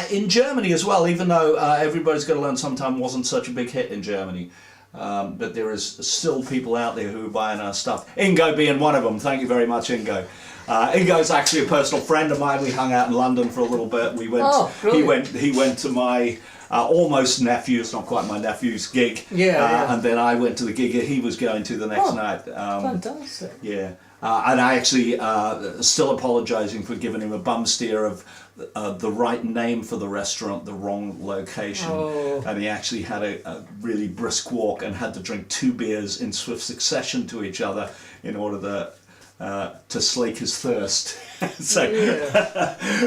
in Germany as well, even though Everybody's Gotta Learn Sometime wasn't such a big hit in Germany. But there is still people out there who are buying our stuff. Ingo being one of them. Thank you very much, Ingo. Ingo's actually a personal friend of mine. We hung out in London for a little bit. We went. He went to my almost nephew. It's not quite my nephew's gig. Yeah. And then I went to the gig he was going to the next night. Fantastic. Yeah. And I actually still apologising for giving him a bum steer of the right name for the restaurant, the wrong location. Oh. And he actually had a really brisk walk and had to drink 2 beers in swift succession to each other in order to slake his thirst. So,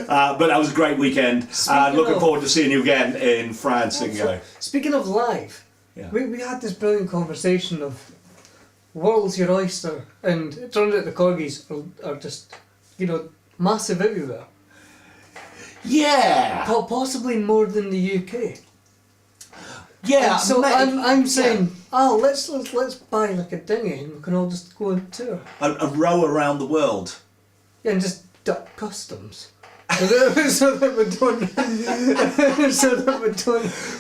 but that was a great weekend. Looking forward to seeing you again in France, Ingo. Speaking of live, we had this brilliant conversation of world's your oyster, and it turns out the Korgis are just, massive everywhere. Yeah. Possibly more than the UK. Yeah. And so I'm saying, let's buy like a dinghy and we can all just go on tour. A row around the world. Yeah, and just duck customs. so that we don't.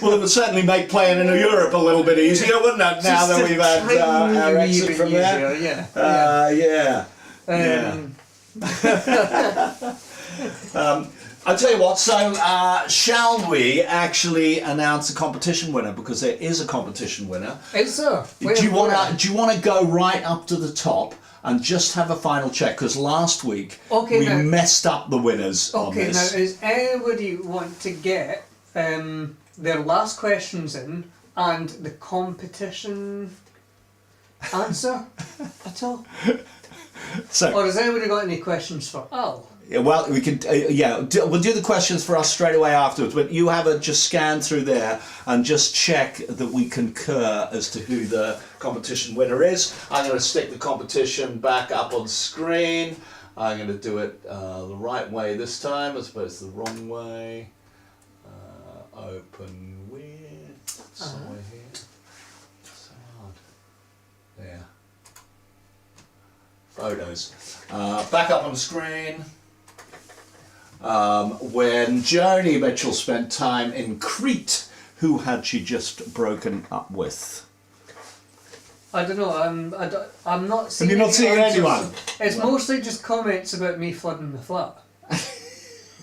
Well, it would certainly make playing in Europe a little bit easier, wouldn't it? Now that we've had our exit from there. I'll tell you what, so shall we actually announce the competition winner, because there is a competition winner. Is there? Do you want to go right up to the top and just have a final check, because last week we messed up the winners on this. Okay, now does anybody want to get their last questions in and the competition answer at all? Or has anybody got any questions for Al? Yeah, well, we can. We'll do the questions for us straight away afterwards. But you have a just scan through there and just check that we concur as to who the competition winner is. I'm going to stick the competition back up on screen. I'm going to do it the right way this time, as opposed to the wrong way. Open with somewhere here. So hard. There. Photos. Back up on the screen. When Joni Mitchell spent time in Crete, who had she just broken up with? I don't know. I'm not seeing. Have you not seen anyone? It's mostly just comments about me flooding the flat.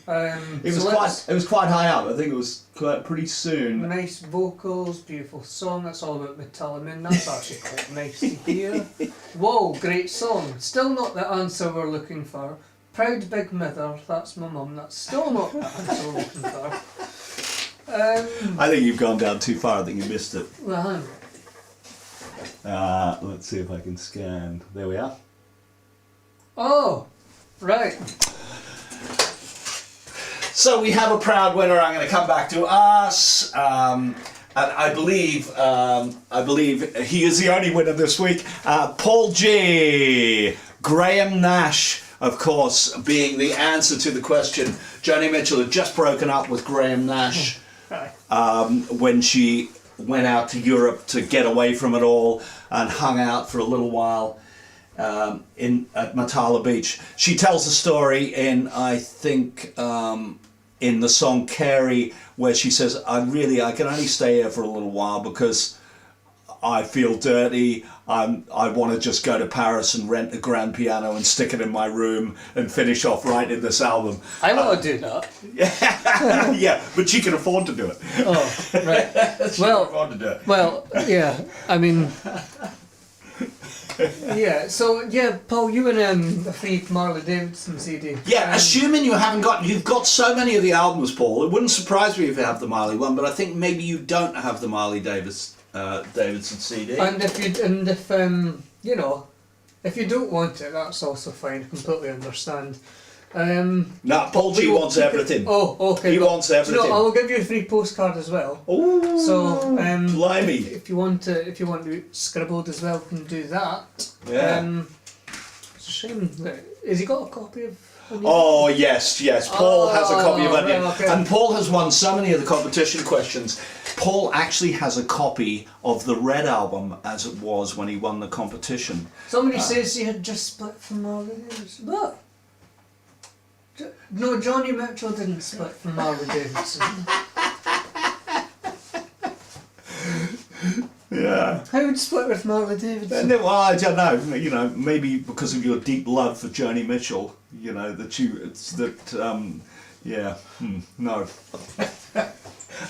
It was quite high up. I think it was pretty soon. Nice vocals, beautiful song. That's all about Metallic. That's actually quite nice to hear. Whoa, great song. Still not the answer we're looking for. Proud big mother. That's my mum. That's still not the answer we're looking for. I think you've gone down too far. I think you missed it. Well, Let's see if I can scan. There we are. oh, right. So we have a proud winner. I'm going to come back to us. And I believe he is the only winner this week. Paul G. Graham Nash, of course, being the answer to the question. Joni Mitchell had just broken up with Graham Nash when she went out to Europe to get away from it all and hung out for a little while at Matala Beach. She tells the story in, I think, in the song Carey, where she says, I can only stay here for a little while because I feel dirty. I want to just go to Paris and rent a grand piano and stick it in my room and finish off writing this album. I want to do that. Yeah, but she can afford to do it. Oh, right. She can afford to do it. Well, yeah, I mean... Yeah, so yeah, Paul, you and a free Marley Davidson CD. Yeah, assuming you've got so many of the albums, Paul. It wouldn't surprise me if you have the Marley one, but I think maybe you don't have the Marley Davidson CD. And if you don't want it, that's also fine. I completely understand. No, Paul G wants everything. Oh, okay. He wants everything. I will give you a free postcard as well. Oh, so blimey! If you want to scribbled as well, we can do that. Yeah. It's a shame. Has he got a copy of? Oh yes. Paul has a copy of Onion, okay. And Paul has won so many of the competition questions. Paul actually has a copy of the Red album as it was when he won the competition. Somebody says he had just split from Marley Davidson. What? No, Joni Mitchell didn't split from Marley Davidson. Yeah. How would split with Marley Davidson? Well, I don't know. Maybe because of your deep love for Joni Mitchell. No.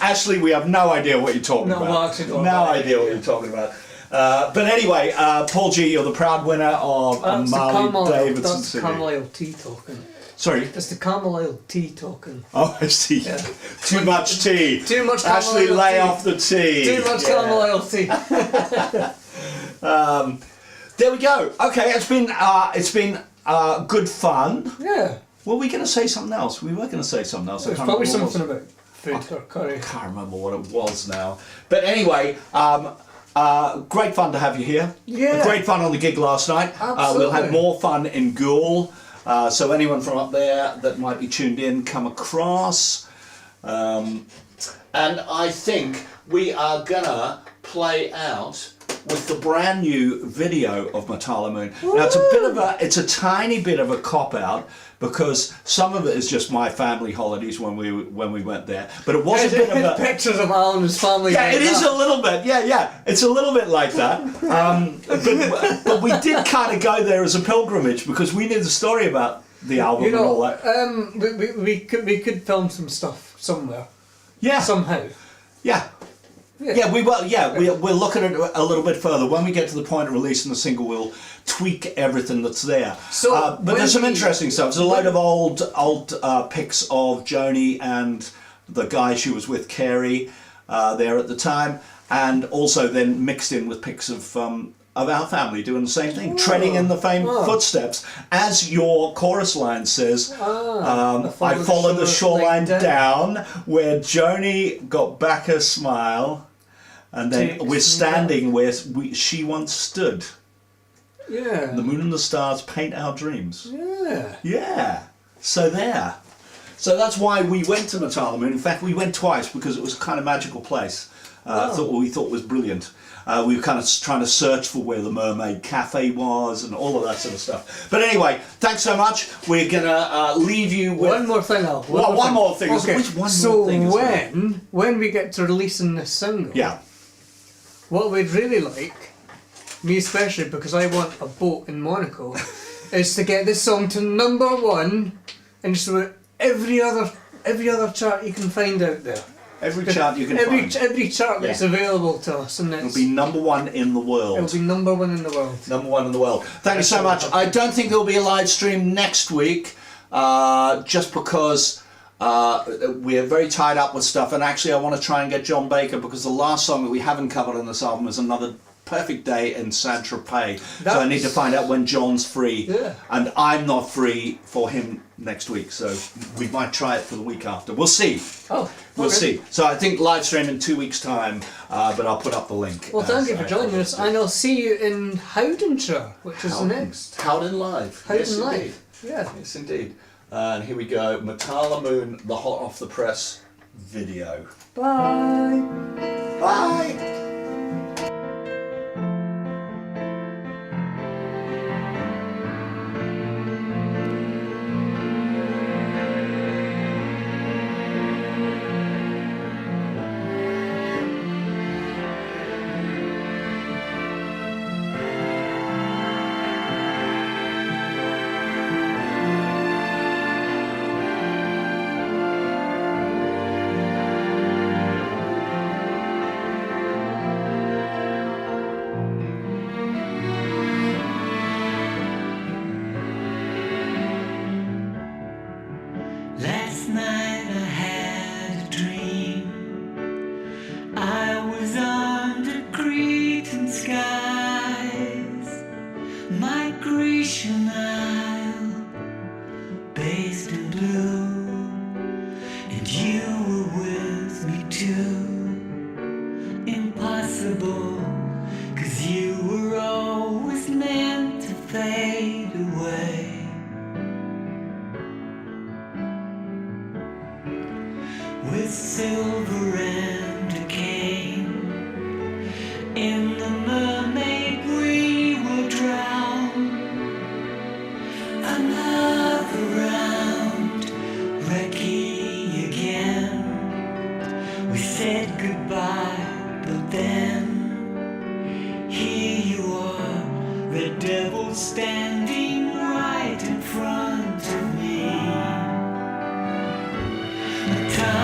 Ashley, we have no idea what you're talking about. No idea what you're talking about. But anyway, Paul G, you're the proud winner of a Marley Davidson That's CD. Carlisle tea talking. Sorry? That's the Carlisle tea talking. Oh, I see. Yeah. Too much tea. Too much Ashley, Carlisle lay tea. off the tea. Too much Carlisle tea. There we go. Okay, it's been good fun. Yeah. Were we going to say something else? We were going to say something else. There's probably something about food or curry. I can't remember what it was now. But anyway, great fun to have you here. Yeah. Great fun on the gig last night. We'll have more fun in Goole. So anyone from up there that might be tuned in, come across. And I think we are gonna play out with the brand new video of Matala Moon. Woo! Now it's a tiny bit of a cop out because some of it is just my family holidays when we went there, but it was a bit of a pictures of Alan and his family. Yeah, it is a little bit. Yeah, it's a little bit like that. But we did kind of go there as a pilgrimage because we knew the story about the album and all that. We could film some stuff somewhere. Yeah. Somehow. Yeah. We will. Yeah, we'll look at it a little bit further when we get to the point of releasing the single. We'll tweak everything that's there. So, but there's some interesting stuff. There's a load of old pics of Joni and the guy she was with, Carey, there at the time, and also then mixed in with pics of our family doing the same thing, treading in the same footsteps, as your chorus line says. I followed the shoreline down, where Joni got back her smile, and then we're standing where she once stood. Yeah. The moon and the stars paint our dreams. Yeah. Yeah. So there. So that's why we went to Matala Moon. In fact, we went twice because it was a kind of magical place. We thought was brilliant. We were kind of trying to search for where the Mermaid Cafe was and all of that sort of stuff. But anyway, thanks so much. We're going to leave you with... One more thing, Al. One more thing. Okay. Which one so more thing? when we get to releasing this single, what we'd really like, me especially because I want a boat in Monaco, is to get this song to #1 and just about every other chart you can find out there. Every chart you can find. Every chart that's available to us. And it'll be #1 in the world. It'll be #1 in the world. #1 in the world. Thank you so much. I don't think there'll be a live stream next week, just because we're very tied up with stuff. And actually I want to try and get John Baker, because the last song that we haven't covered on this album is another perfect day in Saint-Tropez. So I That's- need to find out when John's free. Yeah. And I'm not free for him next week, so we might try it for the week after. We'll see. Oh, We'll okay. see. So I think live stream in 2 weeks' time, but I'll put up the link. Well, thank you for so- joining us, and I'll see you in Howdenshire, which is the next. Howden Live. Howden Yes, Live. indeed. Yeah. Yes, indeed. And here we go. Matala Moon, the hot off the press video. Bye. Bye. Last night I had a dream. I was under Cretan skies, Migration Isle, based in blue, and you were with me too. Impossible, 'cause you were always meant to fade away. With silver and a cane, in the mermaid we will drown. Another round, recce again. We said goodbye, but then here you are, the devil standing right in front of me. Time